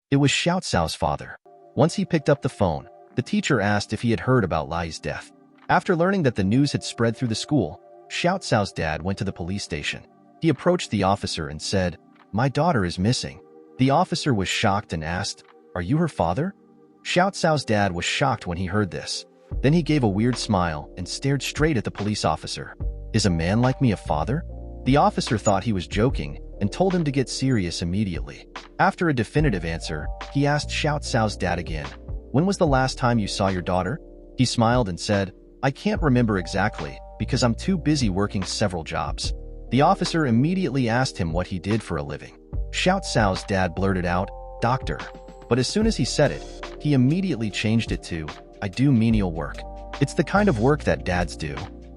It was Xiao Cao's father. Once he picked up the phone, the teacher asked if he had heard about Lai's death. After learning that the news had spread through the school, Xiao Cao's dad went to the police station. He approached the officer and said, "My daughter is missing." The officer was shocked and asked, "Are you her father?" Xiao Cao's dad was shocked when he heard this. Then he gave a weird smile and stared straight at the police officer. "Is a man like me a father?" The officer thought he was joking and told him to get serious immediately. After a definitive answer, he asked Xiao Cao's dad again, "When was the last time you saw your daughter?" He smiled and said, "I can't remember exactly because I'm too busy working several jobs." The officer immediately asked him what he did for a living. Xiao Cao's dad blurted out, "Doctor." But as soon as he said it, he immediately changed it to, "I do menial work. It's the kind of work that dads do."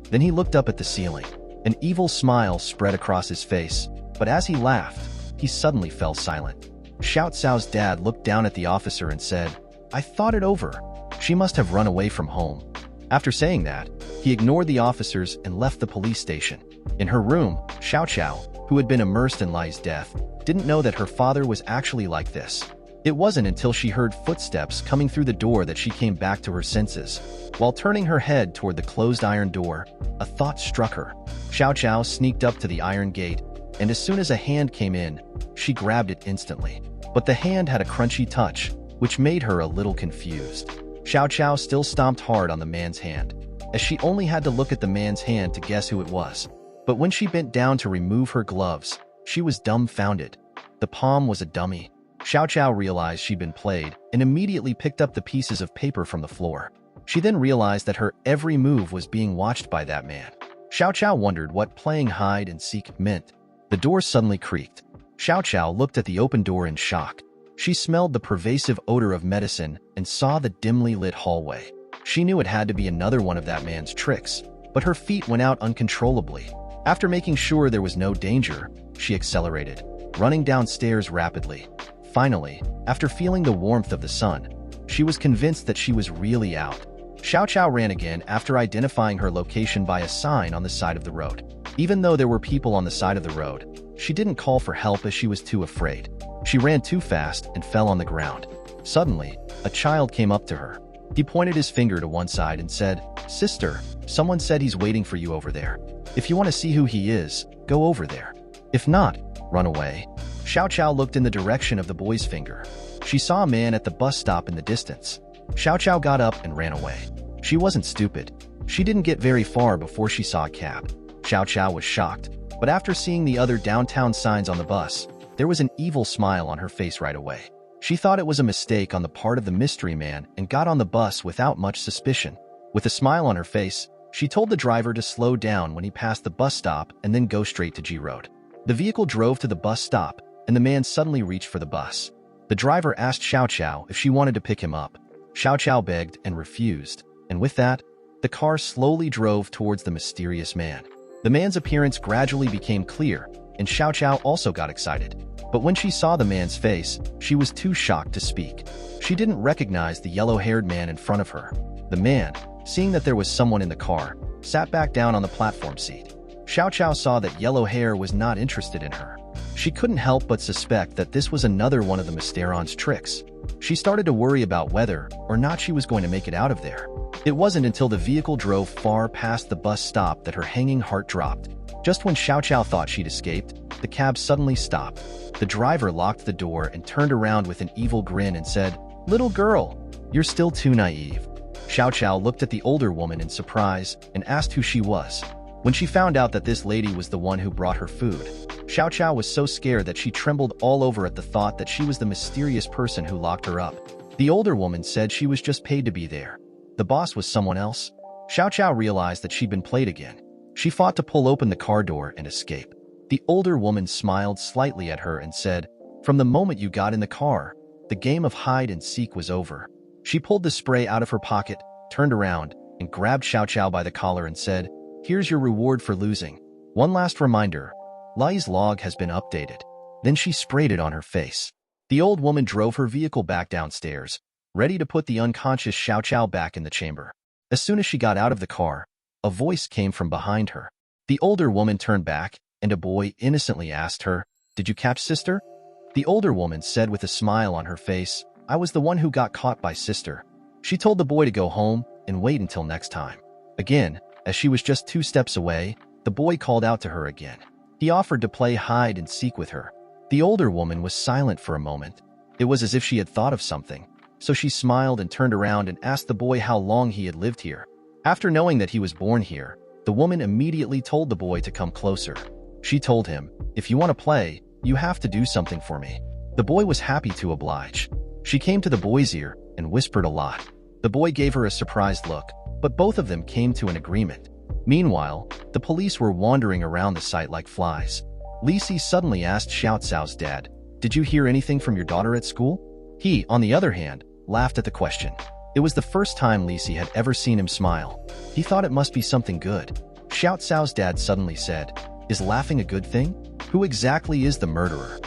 Then he looked up at the ceiling. An evil smile spread across his face, but as he laughed, he suddenly fell silent. Xiao Cao's dad looked down at the officer and said, "I thought it over. She must have run away from home." After saying that, he ignored the officers and left the police station. In her room, Xiao Cao, who had been immersed in Lai's death, didn't know that her father was actually like this. It wasn't until she heard footsteps coming through the door that she came back to her senses. While turning her head toward the closed iron door, a thought struck her. Xiao Cao sneaked up to the iron gate, and as soon as a hand came in, she grabbed it instantly. But the hand had a crunchy touch, which made her a little confused. Xiao Cao still stomped hard on the man's hand, as she only had to look at the man's hand to guess who it was. But when she bent down to remove her gloves, she was dumbfounded. The palm was a dummy. Xiao Cao realized she'd been played and immediately picked up the pieces of paper from the floor. She then realized that her every move was being watched by that man. Xiao Cao wondered what playing hide and seek meant. The door suddenly creaked. Xiao Cao looked at the open door in shock. She smelled the pervasive odor of medicine and saw the dimly lit hallway. She knew it had to be another one of that man's tricks, but her feet went out uncontrollably. After making sure there was no danger, she accelerated, running downstairs rapidly. Finally, after feeling the warmth of the sun, she was convinced that she was really out. Xiao Cao ran again after identifying her location by a sign on the side of the road. Even though there were people on the side of the road, she didn't call for help as she was too afraid. She ran too fast and fell on the ground. Suddenly, a child came up to her. He pointed his finger to one side and said, "Sister, someone said he's waiting for you over there. If you want to see who he is, go over there. If not, run away." Xiao Cao looked in the direction of the boy's finger. She saw a man at the bus stop in the distance. Xiao Cao got up and ran away. She wasn't stupid. She didn't get very far before she saw a cab. Xiao Cao was shocked, but after seeing the other downtown signs on the bus, there was an evil smile on her face right away. She thought it was a mistake on the part of the mystery man and got on the bus without much suspicion. With a smile on her face, she told the driver to slow down when he passed the bus stop and then go straight to G Road. The vehicle drove to the bus stop, and the man suddenly reached for the bus. The driver asked Xiao Cao if she wanted to pick him up. Xiao Cao begged and refused, and with that, the car slowly drove towards the mysterious man. The man's appearance gradually became clear, and Xiao Cao also got excited. But when she saw the man's face, she was too shocked to speak. She didn't recognize the yellow-haired man in front of her. The man, seeing that there was someone in the car, sat back down on the platform seat. Xiao Cao saw that yellow hair was not interested in her. She couldn't help but suspect that this was another one of the Mysteron's tricks. She started to worry about whether or not she was going to make it out of there. It wasn't until the vehicle drove far past the bus stop that her hanging heart dropped. Just when Xiao Cao thought she'd escaped, the cab suddenly stopped. The driver locked the door and turned around with an evil grin and said, "Little girl, you're still too naive." Xiao Cao looked at the older woman in surprise and asked who she was. When she found out that this lady was the one who brought her food, Xiao Cao was so scared that she trembled all over at the thought that she was the mysterious person who locked her up. The older woman said she was just paid to be there. The boss was someone else. Xiao Cao realized that she'd been played again. She fought to pull open the car door and escape. The older woman smiled slightly at her and said, "From the moment you got in the car, the game of hide and seek was over." She pulled the spray out of her pocket, turned around, and grabbed Xiao Cao by the collar and said, "Here's your reward for losing. One last reminder, Lai's log has been updated." Then she sprayed it on her face. The old woman drove her vehicle back downstairs, ready to put the unconscious Xiao Cao back in the chamber. As soon as she got out of the car, a voice came from behind her. The older woman turned back, and a boy innocently asked her, "Did you catch sister?" The older woman said with a smile on her face, "I was the one who got caught by sister." She told the boy to go home and wait until next time. Again, as she was just 2 steps away, the boy called out to her again. He offered to play hide and seek with her. The older woman was silent for a moment. It was as if she had thought of something. So she smiled and turned around and asked the boy how long he had lived here. After knowing that he was born here, the woman immediately told the boy to come closer. She told him, "If you want to play, you have to do something for me." The boy was happy to oblige. She came to the boy's ear and whispered a lot. The boy gave her a surprised look, but both of them came to an agreement. Meanwhile, the police were wandering around the site like flies. Lisi suddenly asked Xiao Cao's dad, "Did you hear anything from your daughter at school?" He, on the other hand, laughed at the question. It was the first time Lisi had ever seen him smile. He thought it must be something good. Xiao Cao's dad suddenly said, "Is laughing a good thing? Who exactly is the murderer?"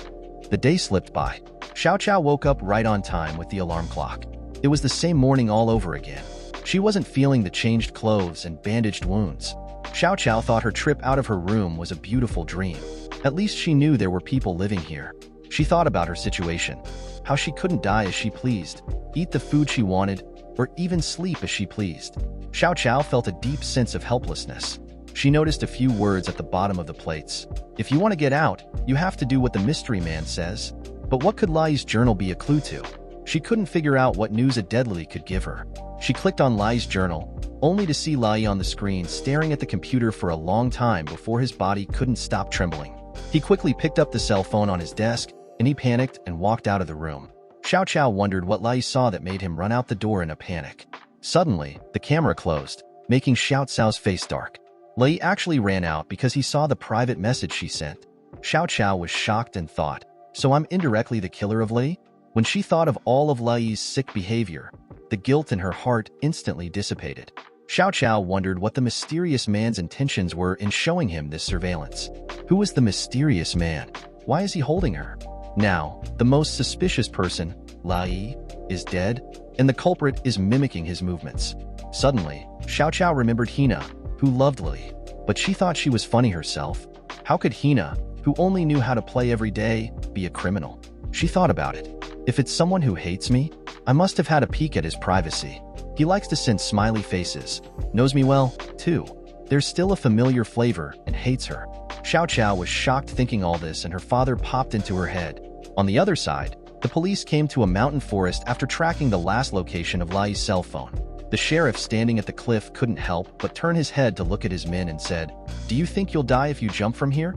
The day slipped by. Xiao Cao woke up right on time with the alarm clock. It was the same morning all over again. She wasn't feeling the changed clothes and bandaged wounds. Xiao Cao thought her trip out of her room was a beautiful dream. At least she knew there were people living here. She thought about her situation, how she couldn't die as she pleased, eat the food she wanted, or even sleep as she pleased. Xiao Cao felt a deep sense of helplessness. She noticed a few words at the bottom of the plates. "If you want to get out, you have to do what the mystery man says." But what could Lai's journal be a clue to? She couldn't figure out what news a deadly could give her. She clicked on Lai's journal, only to see Lai on the screen staring at the computer for a long time before his body couldn't stop trembling. He quickly picked up the cell phone on his desk, and he panicked and walked out of the room. Xiao Cao wondered what Lai saw that made him run out the door in a panic. Suddenly, the camera closed, making Xiao Cao's face dark. Lai actually ran out because he saw the private message she sent. Xiao Cao was shocked and thought, "So I'm indirectly the killer of Lai?" When she thought of all of Lai's sick behavior, the guilt in her heart instantly dissipated. Xiao Cao wondered what the mysterious man's intentions were in showing him this surveillance. Who was the mysterious man? Why is he holding her? Now, the most suspicious person, Lai, is dead, and the culprit is mimicking his movements. Suddenly, Xiao Cao remembered Hina, who loved Lai, but she thought she was funny herself. How could Hina, who only knew how to play every day, be a criminal? She thought about it. If it's someone who hates me, I must have had a peek at his privacy. He likes to send smiley faces, knows me well, too. There's still a familiar flavor and hates her. Xiao Cao was shocked thinking all this, and her father popped into her head. On the other side, the police came to a mountain forest after tracking the last location of Lai's cell phone. The sheriff standing at the cliff couldn't help but turn his head to look at his men and said, "Do you think you'll die if you jump from here?"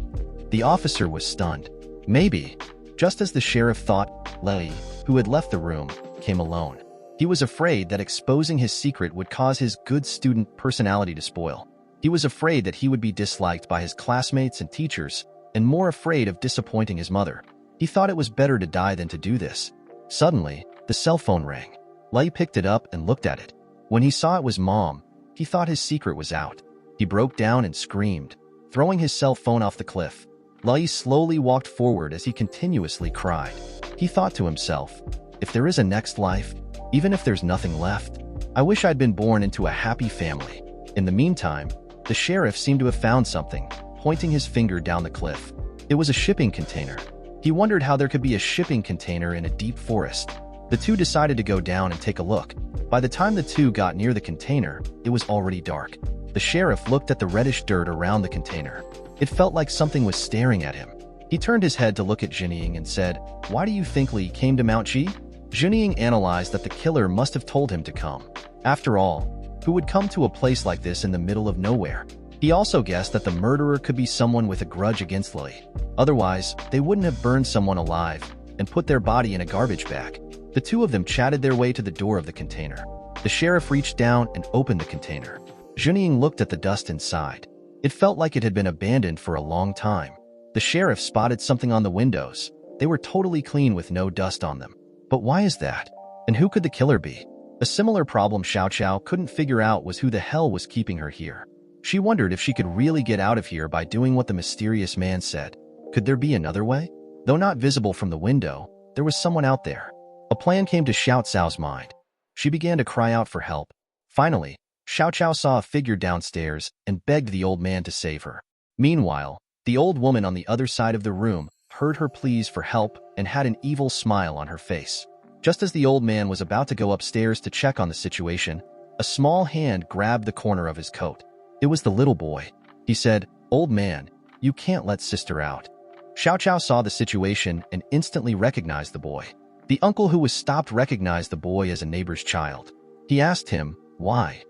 The officer was stunned. Maybe. Just as the sheriff thought, Lai, who had left the room, came alone. He was afraid that exposing his secret would cause his good student personality to spoil. He was afraid that he would be disliked by his classmates and teachers, and more afraid of disappointing his mother. He thought it was better to die than to do this. Suddenly, the cell phone rang. Lai picked it up and looked at it. When he saw it was Mom, he thought his secret was out. He broke down and screamed, throwing his cell phone off the cliff. Lai slowly walked forward as he continuously cried. He thought to himself, "If there is a next life, even if there's nothing left, I wish I'd been born into a happy family." In the meantime, the sheriff seemed to have found something, pointing his finger down the cliff. It was a shipping container. He wondered how there could be a shipping container in a deep forest. The two decided to go down and take a look. By the time the two got near the container, it was already dark. The sheriff looked at the reddish dirt around the container. It felt like something was staring at him. He turned his head to look at Jinying and said, "Why do you think Li came to Mount Ji?" Jinying analyzed that the killer must have told him to come. After all, who would come to a place like this in the middle of nowhere? He also guessed that the murderer could be someone with a grudge against Li. Otherwise, they wouldn't have burned someone alive and put their body in a garbage bag. The two of them chatted their way to the door of the container. The sheriff reached down and opened the container. Jinying looked at the dust inside. It felt like it had been abandoned for a long time. The sheriff spotted something on the windows. They were totally clean with no dust on them. But why is that? And who could the killer be? A similar problem Xiao Cao couldn't figure out was who the hell was keeping her here. She wondered if she could really get out of here by doing what the mysterious man said. Could there be another way? Though not visible from the window, there was someone out there. A plan came to Xiao Cao's mind. She began to cry out for help. Finally, Xiao Cao saw a figure downstairs and begged the old man to save her. Meanwhile, the old woman on the other side of the room heard her pleas for help, and had an evil smile on her face. Just as the old man was about to go upstairs to check on the situation, a small hand grabbed the corner of his coat. It was the little boy. He said, "Old man, you can't let sister out." Xiao Chao saw the situation and instantly recognized the boy. The uncle who was stopped recognized the boy as a neighbor's child. He asked him, "Why?"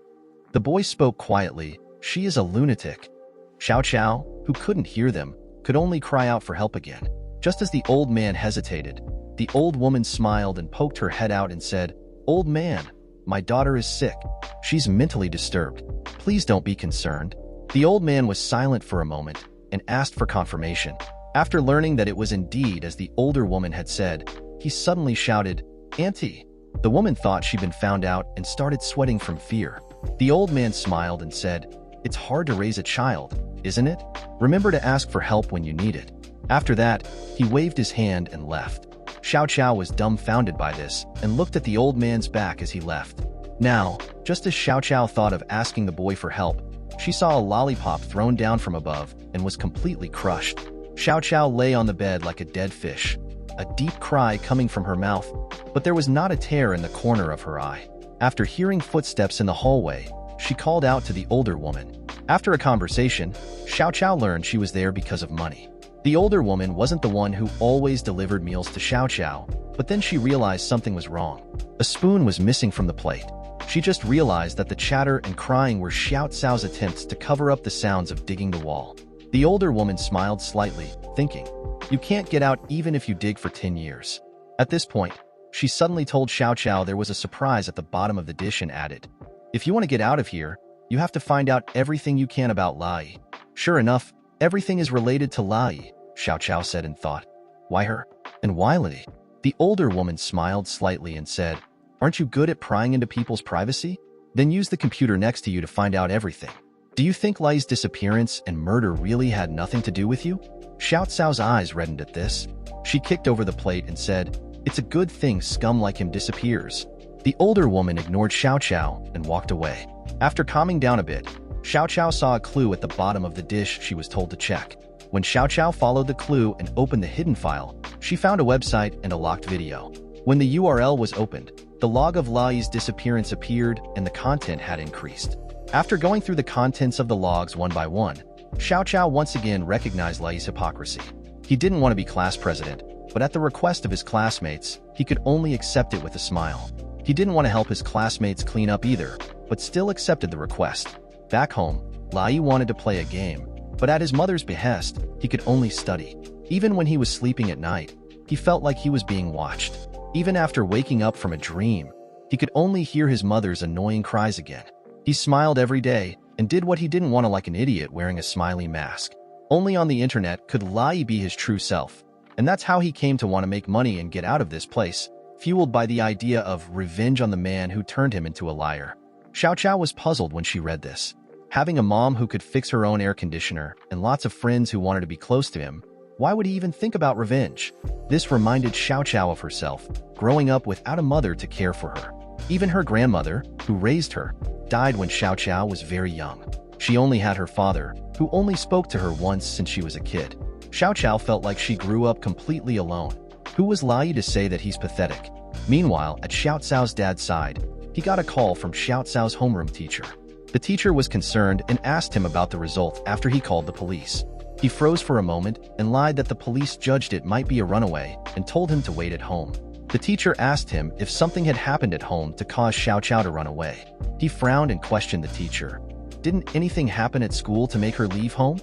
The boy spoke quietly, "She is a lunatic." Xiao Chao, who couldn't hear them, could only cry out for help again. Just as the old man hesitated, the old woman smiled and poked her head out and said, "Old man, my daughter is sick. She's mentally disturbed. Please don't be concerned." The old man was silent for a moment and asked for confirmation. After learning that it was indeed as the older woman had said, he suddenly shouted, "Auntie!" The woman thought she'd been found out and started sweating from fear. The old man smiled and said, "It's hard to raise a child, isn't it? Remember to ask for help when you need it." After that, he waved his hand and left. Xiao Chao was dumbfounded by this and looked at the old man's back as he left. Now, just as Xiao Chao thought of asking the boy for help, she saw a lollipop thrown down from above and was completely crushed. Xiao Chao lay on the bed like a dead fish, a deep cry coming from her mouth, but there was not a tear in the corner of her eye. After hearing footsteps in the hallway, she called out to the older woman. After a conversation, Xiao Chao learned she was there because of money. The older woman wasn't the one who always delivered meals to Xiao Chao, but then she realized something was wrong. A spoon was missing from the plate. She just realized that the chatter and crying were Xiao Cao's attempts to cover up the sounds of digging the wall. The older woman smiled slightly, thinking, "You can't get out even if you dig for 10 years. At this point, she suddenly told Xiao Chao there was a surprise at the bottom of the dish and added, "If you want to get out of here, you have to find out everything you can about Lai." Sure enough, everything is related to Lai, Xiao Chao said and thought, "Why her? And why Lai?" The older woman smiled slightly and said, "Aren't you good at prying into people's privacy? Then use the computer next to you to find out everything. Do you think Lai's disappearance and murder really had nothing to do with you?" Xiao Cao's eyes reddened at this. She kicked over the plate and said, "It's a good thing scum like him disappears." The older woman ignored Xiao Chao and walked away. After calming down a bit, Xiao Chao saw a clue at the bottom of the dish she was told to check. When Xiao Chao followed the clue and opened the hidden file, she found a website and a locked video. When the URL was opened, the log of Lai's disappearance appeared and the content had increased. After going through the contents of the logs one by one, Xiao Chao once again recognized Lai's hypocrisy. He didn't want to be class president, but at the request of his classmates, he could only accept it with a smile. He didn't want to help his classmates clean up either, but still accepted the request. Back home, Lai wanted to play a game, but at his mother's behest, he could only study. Even when he was sleeping at night, he felt like he was being watched. Even after waking up from a dream, he could only hear his mother's annoying cries again. He smiled every day and did what he didn't want to, like an idiot wearing a smiley mask. Only on the internet could Lai be his true self, and that's how he came to want to make money and get out of this place, fueled by the idea of revenge on the man who turned him into a liar. Xiao Chao was puzzled when she read this. Having a mom who could fix her own air conditioner and lots of friends who wanted to be close to him, why would he even think about revenge? This reminded Xiao Chao of herself, growing up without a mother to care for her. Even her grandmother, who raised her, died when Xiao Chao was very young. She only had her father, who only spoke to her once since she was a kid. Xiao Chao felt like she grew up completely alone. Who was Lai to say that he's pathetic? Meanwhile, at Xiao Cao's dad's side, he got a call from Xiao Cao's homeroom teacher. The teacher was concerned and asked him about the result after he called the police. He froze for a moment and lied that the police judged it might be a runaway and told him to wait at home. The teacher asked him if something had happened at home to cause Xiao Chao to run away. He frowned and questioned the teacher. Didn't anything happen at school to make her leave home?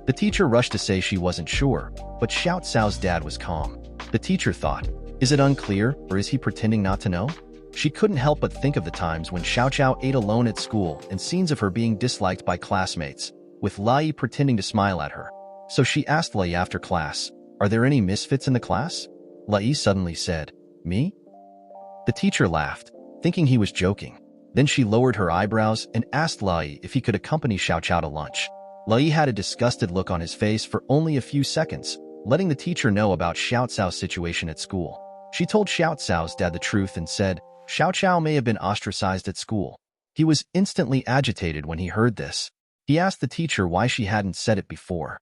The teacher rushed to say she wasn't sure, but Xiao Cao's dad was calm. The teacher thought, is it unclear or is he pretending not to know? She couldn't help but think of the times when Xiao Chao ate alone at school and scenes of her being disliked by classmates, with Lai pretending to smile at her. So she asked Lai after class, "Are there any misfits in the class?" Lai suddenly said, "Me?" The teacher laughed, thinking he was joking. Then she lowered her eyebrows and asked Lai if he could accompany Xiao Chao to lunch. Lai had a disgusted look on his face for only a few seconds, letting the teacher know about Xiao Cao's situation at school. She told Xiao Cao's dad the truth and said, Xiao Chao may have been ostracized at school. He was instantly agitated when he heard this. He asked the teacher why she hadn't said it before.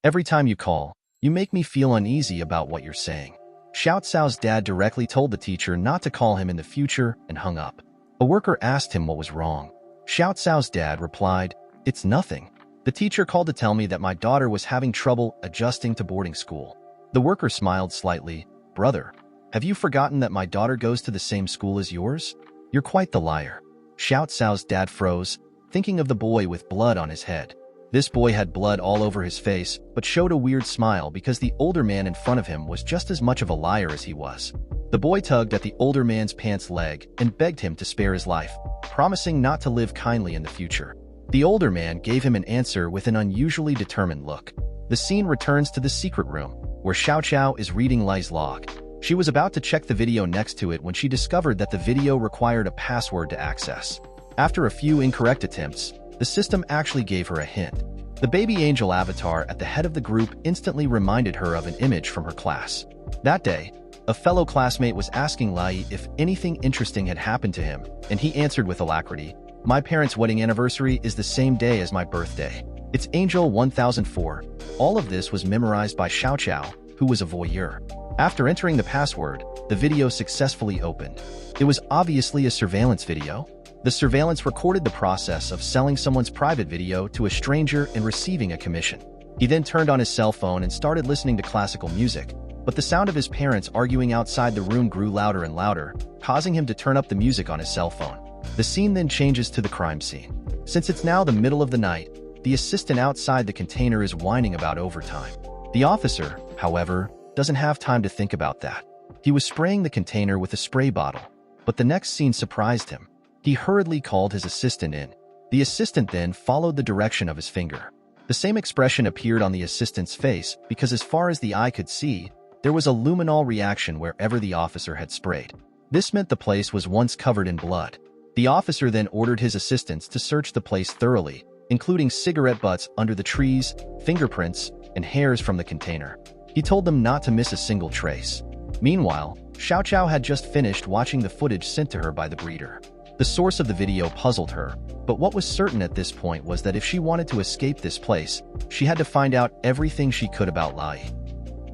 "Every time you call, You make me feel uneasy about what you're saying. Xiao Cao's dad directly told the teacher not to call him in the future and hung up. A worker asked him what was wrong. Xiao Cao's dad replied, "It's nothing. The teacher called to tell me that my daughter was having trouble adjusting to boarding school." The worker smiled slightly. "Brother, have you forgotten that my daughter goes to the same school as yours? You're quite the liar." Xiao Cao's dad froze, thinking of the boy with blood on his head. This boy had blood all over his face, but showed a weird smile because the older man in front of him was just as much of a liar as he was. The boy tugged at the older man's pants leg and begged him to spare his life, promising not to live kindly in the future. The older man gave him an answer with an unusually determined look. The scene returns to the secret room, where Xiao Cao is reading Lai's log. She was about to check the video next to it when she discovered that the video required a password to access. After a few incorrect attempts, the system actually gave her a hint. The baby angel avatar at the head of the group instantly reminded her of an image from her class. That day, a fellow classmate was asking Lai if anything interesting had happened to him, and he answered with alacrity, "My parents' wedding anniversary is the same day as my birthday. It's Angel 1004. All of this was memorized by Xiao Cao, who was a voyeur. After entering the password, the video successfully opened. It was obviously a surveillance video. The surveillance recorded the process of selling someone's private video to a stranger and receiving a commission. He then turned on his cell phone and started listening to classical music, but the sound of his parents arguing outside the room grew louder and louder, causing him to turn up the music on his cell phone. The scene then changes to the crime scene. Since it's now the middle of the night, the assistant outside the container is whining about overtime. The officer, however, doesn't have time to think about that. He was spraying the container with a spray bottle, but the next scene surprised him. He hurriedly called his assistant in. The assistant then followed the direction of his finger. The same expression appeared on the assistant's face because as far as the eye could see, there was a luminol reaction wherever the officer had sprayed. This meant the place was once covered in blood. The officer then ordered his assistants to search the place thoroughly, including cigarette butts under the trees, fingerprints, and hairs from the container. He told them not to miss a single trace. Meanwhile, Xiao Cao had just finished watching the footage sent to her by the breeder. The source of the video puzzled her, but what was certain at this point was that if she wanted to escape this place, she had to find out everything she could about Lai.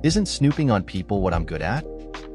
Isn't snooping on people what I'm good at?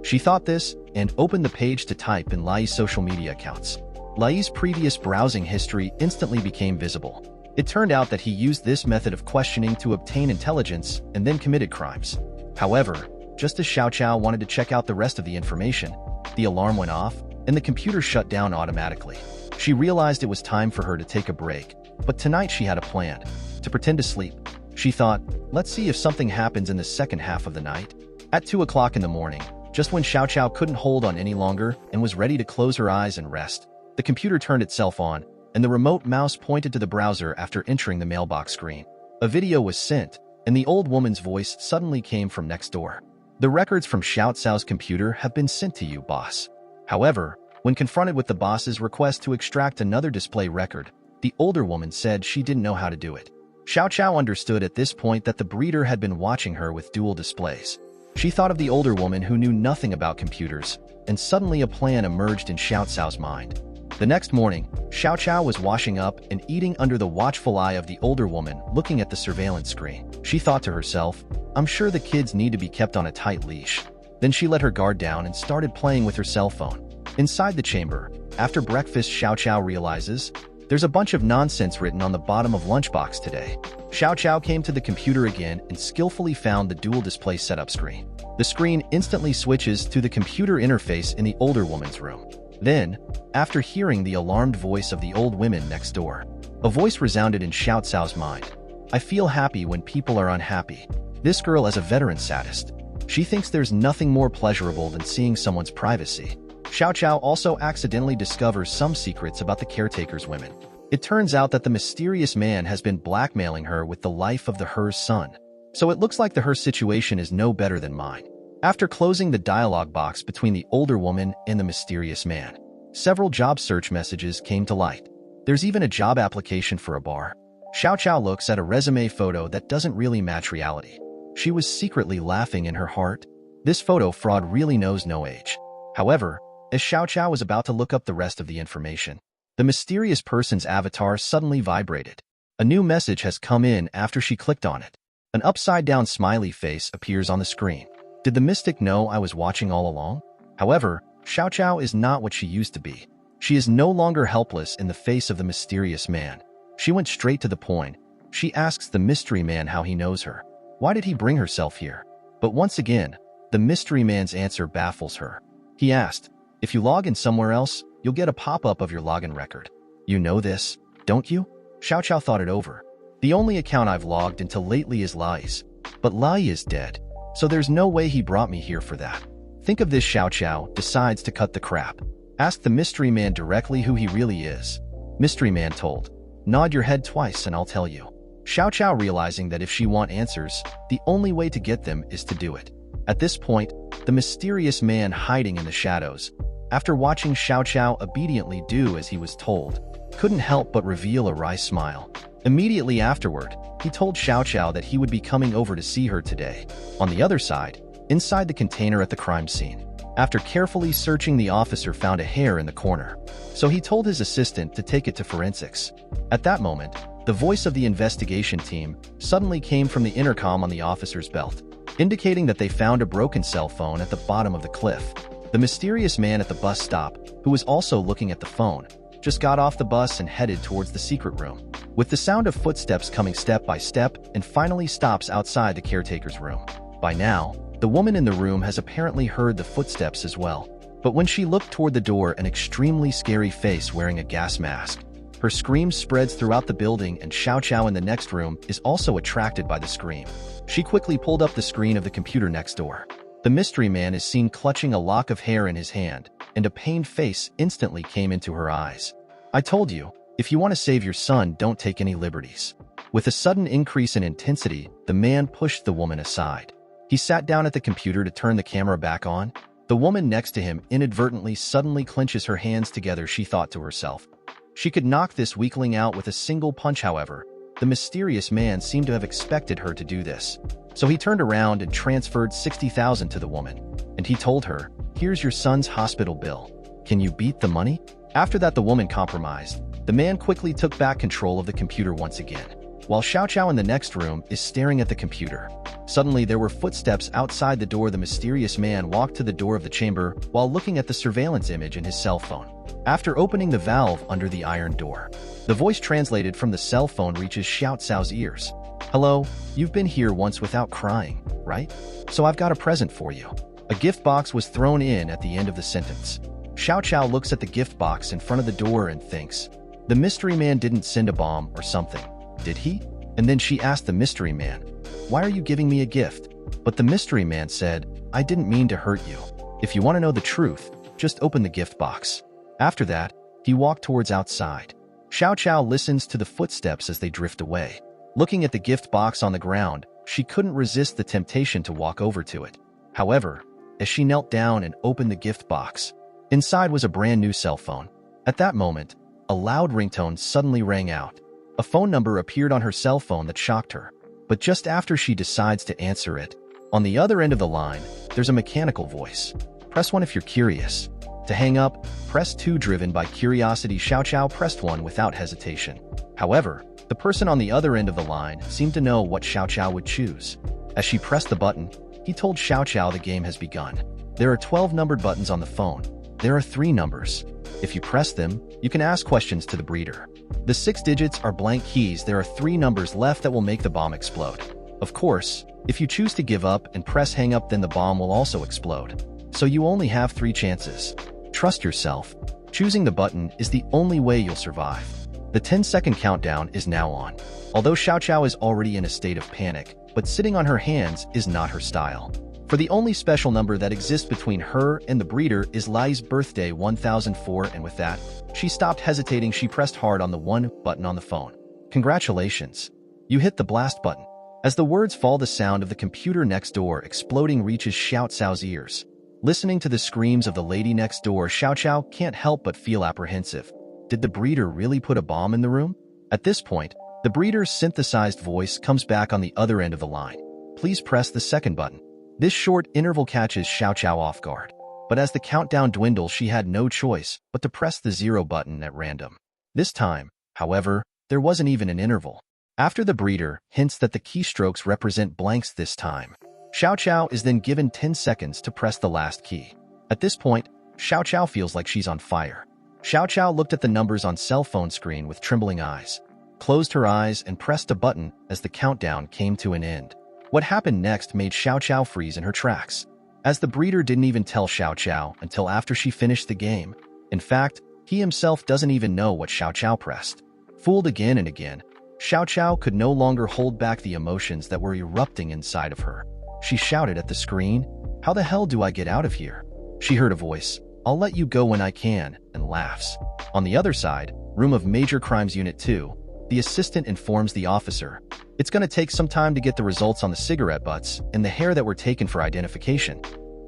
She thought this and opened the page to type in Lai's social media accounts. Lai's previous browsing history instantly became visible. It turned out that he used this method of questioning to obtain intelligence and then committed crimes. However, just as Xiao Cao wanted to check out the rest of the information, the alarm went off and the computer shut down automatically. She realized it was time for her to take a break, but tonight she had a plan: to pretend to sleep. She thought, let's see if something happens in the second half of the night. At 2 o'clock in the morning, just when Xiao Cao couldn't hold on any longer and was ready to close her eyes and rest, the computer turned itself on, and the remote mouse pointed to the browser after entering the mailbox screen. A video was sent, and the old woman's voice suddenly came from next door. "The records from Xiao Cao's computer have been sent to you, boss." However, when confronted with the boss's request to extract another display record, the older woman said she didn't know how to do it. Xiao Cao understood at this point that the breeder had been watching her with dual displays. She thought of the older woman who knew nothing about computers, and suddenly a plan emerged in Xiao Cao's mind. The next morning, Xiao Cao was washing up and eating under the watchful eye of the older woman looking at the surveillance screen. She thought to herself, I'm sure the kids need to be kept on a tight leash. Then she let her guard down and started playing with her cell phone. Inside the chamber, after breakfast, Xiao Cao realizes there's a bunch of nonsense written on the bottom of lunchbox today. Xiao Cao came to the computer again and skillfully found the dual display setup screen. The screen instantly switches to the computer interface in the older woman's room. Then, after hearing the alarmed voice of the old women next door, a voice resounded in Xiao Cao's mind. I feel happy when people are unhappy. This girl is a veteran sadist. She thinks there's nothing more pleasurable than seeing someone's privacy. Xiao Cao also accidentally discovers some secrets about the caretaker's women. It turns out that the mysterious man has been blackmailing her with the life of the her's son. So it looks like the her situation is no better than mine. After closing the dialogue box between the older woman and the mysterious man, several job search messages came to light. There's even a job application for a bar. Xiao Cao looks at a resume photo that doesn't really match reality. She was secretly laughing in her heart. This photo fraud really knows no age. However, as Xiao Cao was about to look up the rest of the information, the mysterious person's avatar suddenly vibrated. A new message has come in after she clicked on it. An upside-down smiley face appears on the screen. Did the mystic know I was watching all along? However, Xiao Xiao is not what she used to be. She is no longer helpless in the face of the mysterious man. She went straight to the point. She asks the mystery man how he knows her. Why did he bring herself here? But once again, the mystery man's answer baffles her. He asked, if you log in somewhere else, you'll get a pop-up of your login record. You know this, don't you? Xiao Xiao thought it over. The only account I've logged into lately is Lai's. But Lai is dead, so there's no way he brought me here for that. Think of this. Xiao Xiao decides to cut the crap. Ask the mystery man directly who he really is. Mystery man told, nod your head twice and I'll tell you. Xiao Xiao realizing that if she wants answers, the only way to get them is to do it. At this point, the mysterious man hiding in the shadows, after watching Xiao Xiao obediently do as he was told, couldn't help but reveal a wry smile. Immediately afterward, he told Xiao Xiao that he would be coming over to see her today. On the other side, inside the container at the crime scene, after carefully searching, the officer found a hair in the corner. So he told his assistant to take it to forensics. At that moment, the voice of the investigation team suddenly came from the intercom on the officer's belt, indicating that they found a broken cell phone at the bottom of the cliff. The mysterious man at the bus stop, who was also looking at the phone, just got off the bus and headed towards the secret room, with the sound of footsteps coming step by step, and finally stops outside the caretaker's room. By now, the woman in the room has apparently heard the footsteps as well, but when she looked toward the door, an extremely scary face wearing a gas mask. Her scream spreads throughout the building, and Xiao Xiao in the next room is also attracted by the scream. She quickly pulled up the screen of the computer next door. The mystery man is seen clutching a lock of hair in his hand, and a pained face instantly came into her eyes. I told you, if you want to save your son, don't take any liberties. With a sudden increase in intensity, the man pushed the woman aside. He sat down at the computer to turn the camera back on. The woman next to him inadvertently suddenly clenches her hands together. She thought to herself, she could knock this weakling out with a single punch. However, the mysterious man seemed to have expected her to do this. So he turned around and transferred 60,000 to the woman. And he told her, here's your son's hospital bill. Can you beat the money? After that, the woman compromised. The man quickly took back control of the computer once again, while Xiao Xiao in the next room is staring at the computer. Suddenly, there were footsteps outside the door. The mysterious man walked to the door of the chamber while looking at the surveillance image in his cell phone. After opening the valve under the iron door, the voice translated from the cell phone reaches Xiao Xiao's ears. Hello, you've been here once without crying, right? So I've got a present for you. A gift box was thrown in at the end of the sentence. Xiao Xiao looks at the gift box in front of the door and thinks, the mystery man didn't send a bomb or something, did he? And then she asked the mystery man, why are you giving me a gift? But the mystery man said, I didn't mean to hurt you. If you want to know the truth, just open the gift box. After that, he walked towards outside. Xiao Xiao listens to the footsteps as they drift away. Looking at the gift box on the ground, she couldn't resist the temptation to walk over to it. However, as she knelt down and opened the gift box, inside was a brand new cell phone. At that moment, a loud ringtone suddenly rang out. A phone number appeared on her cell phone that shocked her. But just after she decides to answer it, on the other end of the line, there's a mechanical voice. Press 1 if you're curious. To hang up, press 2. Driven by curiosity, Xiao Xiao pressed 1 without hesitation. However, the person on the other end of the line seemed to know what Xiao Xiao would choose. As she pressed the button, he told Xiao Xiao the game has begun. There are 12 numbered buttons on the phone. There are 3 numbers. If you press them, you can ask questions to the breeder. The 6 digits are blank keys. There are 3 numbers left that will make the bomb explode. Of course, if you choose to give up and press hang up, then the bomb will also explode. So you only have 3 chances. Trust yourself. Choosing the button is the only way you'll survive. The 10-second countdown is now on. Although Xiao Xiao is already in a state of panic, but sitting on her hands is not her style. For the only special number that exists between her and the breeder is Lai's birthday 1004, and with that, she stopped hesitating. She pressed hard on the 1 button on the phone. Congratulations. You hit the blast button. As the words fall, the sound of the computer next door exploding reaches Xiao Xiao's ears. Listening to the screams of the lady next door, Xiao Xiao can't help but feel apprehensive. Did the breeder really put a bomb in the room? At this point, the breeder's synthesized voice comes back on the other end of the line. Please press the 2nd button. This short interval catches Xiao Xiao off guard. But as the countdown dwindles, she had no choice but to press the 0 button at random. This time, however, there wasn't even an interval. After the breeder hints that the keystrokes represent blanks this time, Xiao Xiao is then given 10 seconds to press the last key. At this point, Xiao Xiao feels like she's on fire. Xiao Xiao looked at the numbers on cell phone screen with trembling eyes, closed her eyes, and pressed a button as the countdown came to an end. What happened next made Xiao Xiao freeze in her tracks, as the breeder didn't even tell Xiao Xiao until after she finished the game. In fact, he himself doesn't even know what Xiao Xiao pressed. Fooled again and again, Xiao Xiao could no longer hold back the emotions that were erupting inside of her. She shouted at the screen, "How the hell do I get out of here?" She heard a voice, "I'll let you go when I can," and laughs. On the other side, room of Major Crimes Unit 2, the assistant informs the officer, "It's going to take some time to get the results on the cigarette butts and the hair that were taken for identification.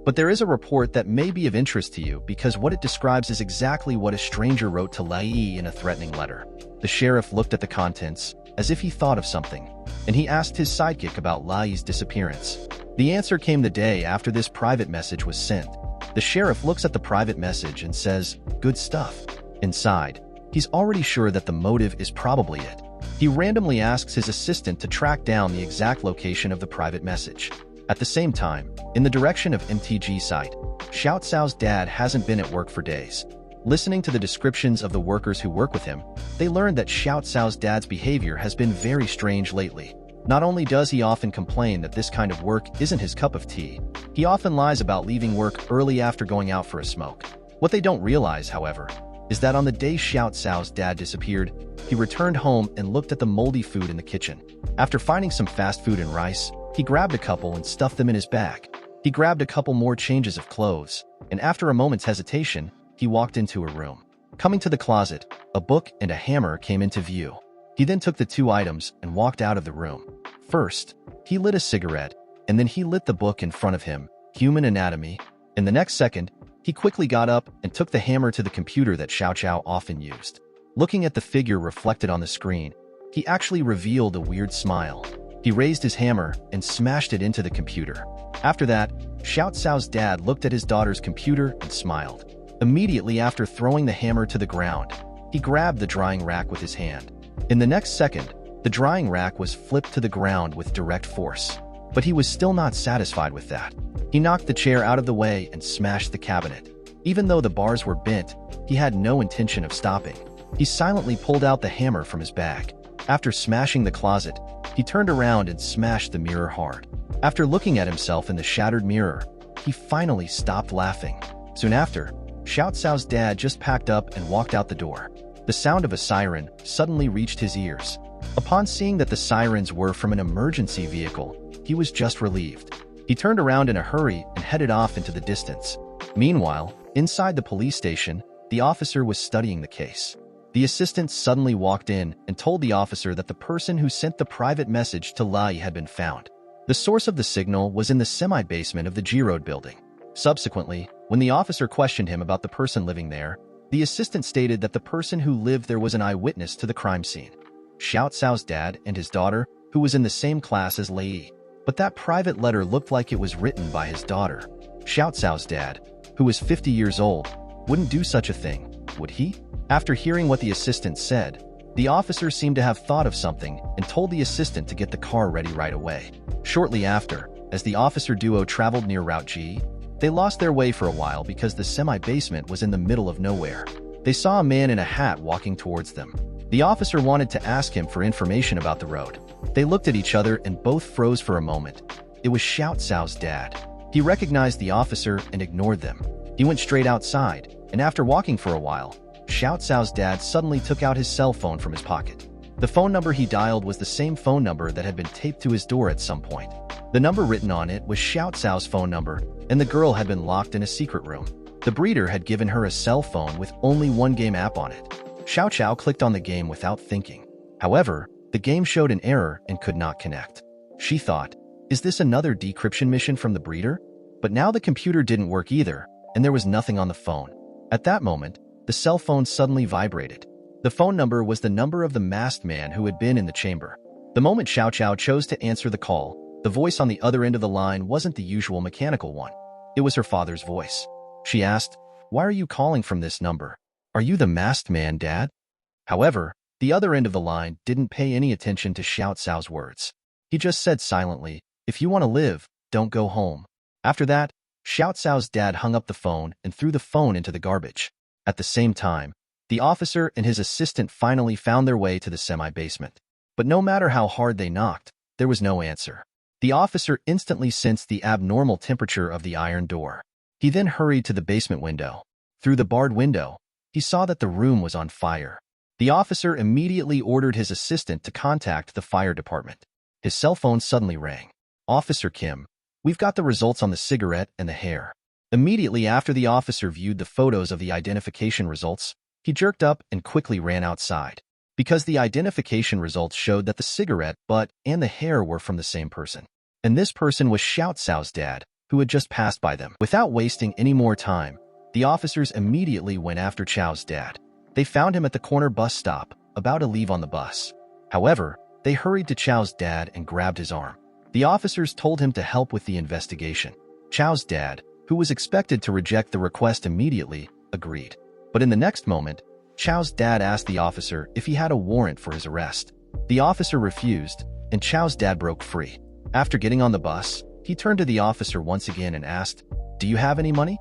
But there is a report that may be of interest to you because what it describes is exactly what a stranger wrote to Lai in a threatening letter." The sheriff looked at the contents, as if he thought of something, and he asked his sidekick about Lai's disappearance. The answer came the day after this private message was sent. The sheriff looks at the private message and says, "Good stuff." Inside, he's already sure that the motive is probably it. He randomly asks his assistant to track down the exact location of the private message. At the same time, in the direction of MTG site, Xiao Xiao's dad hasn't been at work for days. Listening to the descriptions of the workers who work with him, they learned that Xiao Xiao's dad's behavior has been very strange lately. Not only does he often complain that this kind of work isn't his cup of tea, he often lies about leaving work early after going out for a smoke. What they don't realize, however, is that on the day Xiao Xiao's dad disappeared, he returned home and looked at the moldy food in the kitchen. After finding some fast food and rice, he grabbed a couple and stuffed them in his bag. He grabbed a couple more changes of clothes, and after a moment's hesitation, he walked into a room. Coming to the closet, a book and a hammer came into view. He then took the two items and walked out of the room. First, he lit a cigarette, and then he lit the book in front of him, Human Anatomy. In the next second, he quickly got up and took the hammer to the computer that Xiao Xiao often used. Looking at the figure reflected on the screen, he actually revealed a weird smile. He raised his hammer and smashed it into the computer. After that, Xiao Xiao's dad looked at his daughter's computer and smiled. Immediately after throwing the hammer to the ground, he grabbed the drying rack with his hand. In the next second, the drying rack was flipped to the ground with direct force. But he was still not satisfied with that. He knocked the chair out of the way and smashed the cabinet. Even though the bars were bent, he had no intention of stopping. He silently pulled out the hammer from his bag. After smashing the closet, he turned around and smashed the mirror hard. After looking at himself in the shattered mirror, he finally stopped laughing. Soon after, Xiao Xiao's dad just packed up and walked out the door. The sound of a siren suddenly reached his ears. Upon seeing that the sirens were from an emergency vehicle, he was just relieved. He turned around in a hurry and headed off into the distance. Meanwhile, inside the police station, the officer was studying the case. The assistant suddenly walked in and told the officer that the person who sent the private message to Lai had been found. The source of the signal was in the semi-basement of the G-Road building. Subsequently, when the officer questioned him about the person living there, the assistant stated that the person who lived there was an eyewitness to the crime scene, Xiao Xiao's dad and his daughter, who was in the same class as Lei. But that private letter looked like it was written by his daughter. Xiao Xiao's dad, who was 50 years old, wouldn't do such a thing, would he? After hearing what the assistant said, the officer seemed to have thought of something and told the assistant to get the car ready right away. Shortly after, as the officer duo traveled near Route G, they lost their way for a while because the semi-basement was in the middle of nowhere. They saw a man in a hat walking towards them. The officer wanted to ask him for information about the road. They looked at each other and both froze for a moment. It was Xiao Xiao's dad. He recognized the officer and ignored them. He went straight outside, and after walking for a while, Xiao Xiao's dad suddenly took out his cell phone from his pocket. The phone number he dialed was the same phone number that had been taped to his door at some point. The number written on it was Xiao Xiao's phone number, and the girl had been locked in a secret room. The breeder had given her a cell phone with only one game app on it. Xiao Xiao clicked on the game without thinking. However, the game showed an error and could not connect. She thought, is this another decryption mission from the breeder? But now the computer didn't work either, and there was nothing on the phone. At that moment, the cell phone suddenly vibrated. The phone number was the number of the masked man who had been in the chamber. The moment Xiao Xiao chose to answer the call, the voice on the other end of the line wasn't the usual mechanical one. It was her father's voice. She asked, "Why are you calling from this number? Are you the masked man, Dad?" However, The other end of the line didn't pay any attention to Xiao Cao's words. He just said silently, "If you want to live, don't go home." After that, Xiao Cao's dad hung up the phone and threw the phone into the garbage. At the same time, the officer and his assistant finally found their way to the semi-basement. But no matter how hard they knocked, there was no answer. The officer instantly sensed the abnormal temperature of the iron door. He then hurried to the basement window. Through the barred window, he saw that the room was on fire. The officer immediately ordered his assistant to contact the fire department. His cell phone suddenly rang. "Officer Kim, we've got the results on the cigarette and the hair." Immediately after the officer viewed the photos of the identification results, he jerked up and quickly ran outside. Because the identification results showed that the cigarette butt and the hair were from the same person. And this person was Xiao Cao's dad, who had just passed by them. Without wasting any more time, the officers immediately went after Chao's dad. They found him at the corner bus stop, about to leave on the bus. However, they hurried to Chao's dad and grabbed his arm. The officers told him to help with the investigation. Chao's dad, who was expected to reject the request immediately, agreed. But in the next moment, Chao's dad asked the officer if he had a warrant for his arrest. The officer refused, and Chao's dad broke free. After getting on the bus, he turned to the officer once again and asked, "Do you have any money?"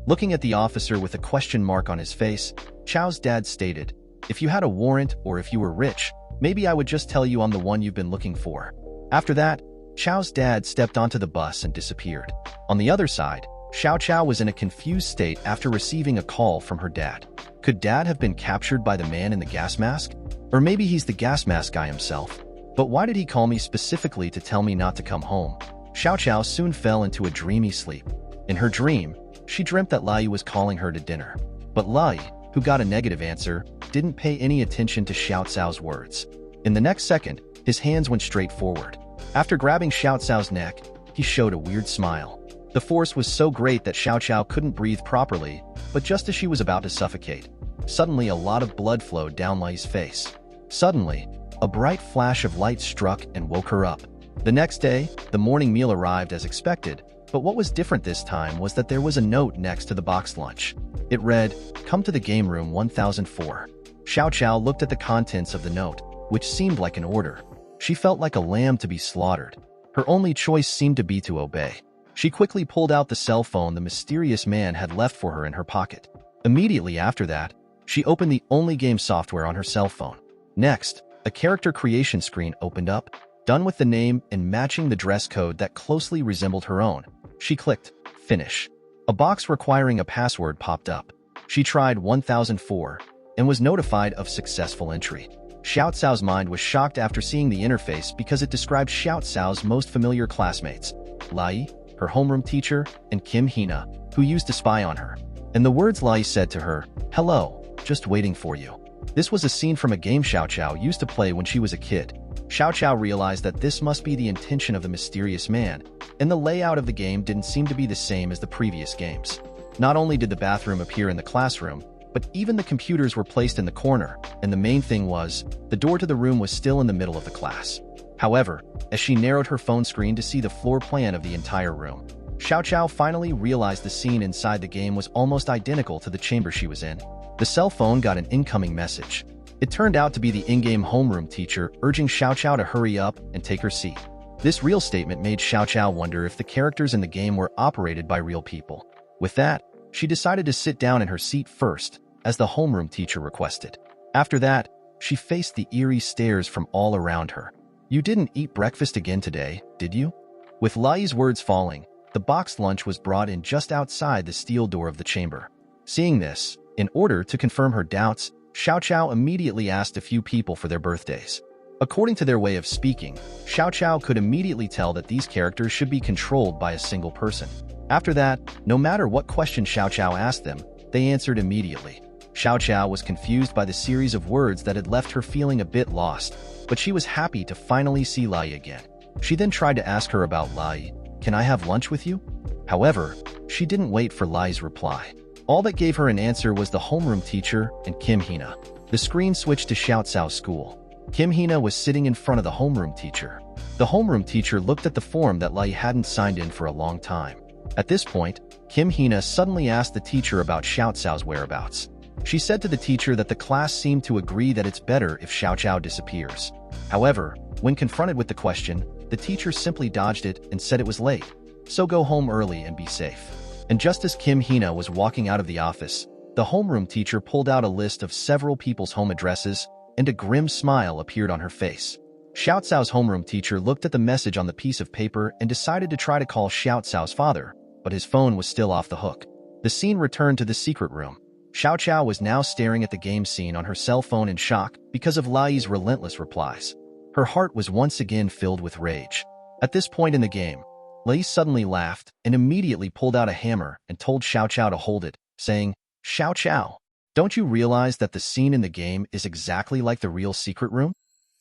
Looking at the officer with a question mark on his face, Chao's dad stated, "If you had a warrant or if you were rich, maybe I would just tell you I'm the one you've been looking for." After that, Chao's dad stepped onto the bus and disappeared. On the other side, Xiao Cao was in a confused state after receiving a call from her dad. Could dad have been captured by the man in the gas mask? Or maybe he's the gas mask guy himself. But why did he call me specifically to tell me not to come home? Xiao Cao soon fell into a dreamy sleep. In her dream, she dreamt that Lai was calling her to dinner. But Lai, who got a negative answer, didn't pay any attention to Xiao Cao's words. In the next second, his hands went straight forward. After grabbing Xiao Cao's neck, he showed a weird smile. The force was so great that Xiao Cao couldn't breathe properly, but just as she was about to suffocate, suddenly a lot of blood flowed down Lai's face. Suddenly, a bright flash of light struck and woke her up. The next day, the morning meal arrived as expected, but what was different this time was that there was a note next to the boxed lunch. It read, "Come to the game room 1004. Xiao Cao looked at the contents of the note, which seemed like an order. She felt like a lamb to be slaughtered. Her only choice seemed to be to obey. She quickly pulled out the cell phone the mysterious man had left for her in her pocket. Immediately after that, she opened the only game software on her cell phone. Next, a character creation screen opened up, done with the name and matching the dress code that closely resembled her own. She clicked Finish. A box requiring a password popped up. She tried 1004 and was notified of successful entry. Xiao Cao's mind was shocked after seeing the interface because it described Xiao Cao's most familiar classmates, Lai, her homeroom teacher, and Kim Hina, who used to spy on her. And the words Lai said to her, "Hello, just waiting for you." This was a scene from a game Xiao Cao used to play when she was a kid. Xiao Cao realized that this must be the intention of the mysterious man, and the layout of the game didn't seem to be the same as the previous games. Not only did the bathroom appear in the classroom, but even the computers were placed in the corner, and the main thing was, the door to the room was still in the middle of the class. However, as she narrowed her phone screen to see the floor plan of the entire room, Xiao Cao finally realized the scene inside the game was almost identical to the chamber she was in. The cell phone got an incoming message. It turned out to be the in-game homeroom teacher urging Xiao Cao to hurry up and take her seat. This real statement made Xiao Cao wonder if the characters in the game were operated by real people. With that, she decided to sit down in her seat first, as the homeroom teacher requested. After that, she faced the eerie stares from all around her. "You didn't eat breakfast again today, did you?" With Lai's words falling, the boxed lunch was brought in just outside the steel door of the chamber. Seeing this, in order to confirm her doubts, Xiao Cao immediately asked a few people for their birthdays. According to their way of speaking, Xiao Cao could immediately tell that these characters should be controlled by a single person. After that, no matter what question Xiao Cao asked them, they answered immediately. Xiao Cao was confused by the series of words that had left her feeling a bit lost, but she was happy to finally see Lai again. She then tried to ask her about Lai. "Can I have lunch with you?" However, she didn't wait for Lai's reply. All that gave her an answer was the homeroom teacher and Kim Hina. The screen switched to Xiao Cao's school. Kim Hina was sitting in front of the homeroom teacher. The homeroom teacher looked at the form that Lai hadn't signed in for a long time. At this point, Kim Hina suddenly asked the teacher about Xiao Cao's whereabouts. She said to the teacher that the class seemed to agree that it's better if Xiao Xiao disappears. However, when confronted with the question, the teacher simply dodged it and said it was late, so go home early and be safe. And just as Kim Hina was walking out of the office, the homeroom teacher pulled out a list of several people's home addresses, and a grim smile appeared on her face. Xiao Cao's homeroom teacher looked at the message on the piece of paper and decided to try to call Xiao Cao's father, but his phone was still off the hook. The scene returned to the secret room. Xiao Xiao was now staring at the game scene on her cell phone in shock because of Lai's relentless replies. Her heart was once again filled with rage. At this point in the game, Lai suddenly laughed and immediately pulled out a hammer and told Xiao Xiao to hold it, saying, "Xiao Xiao, don't you realize that the scene in the game is exactly like the real secret room?"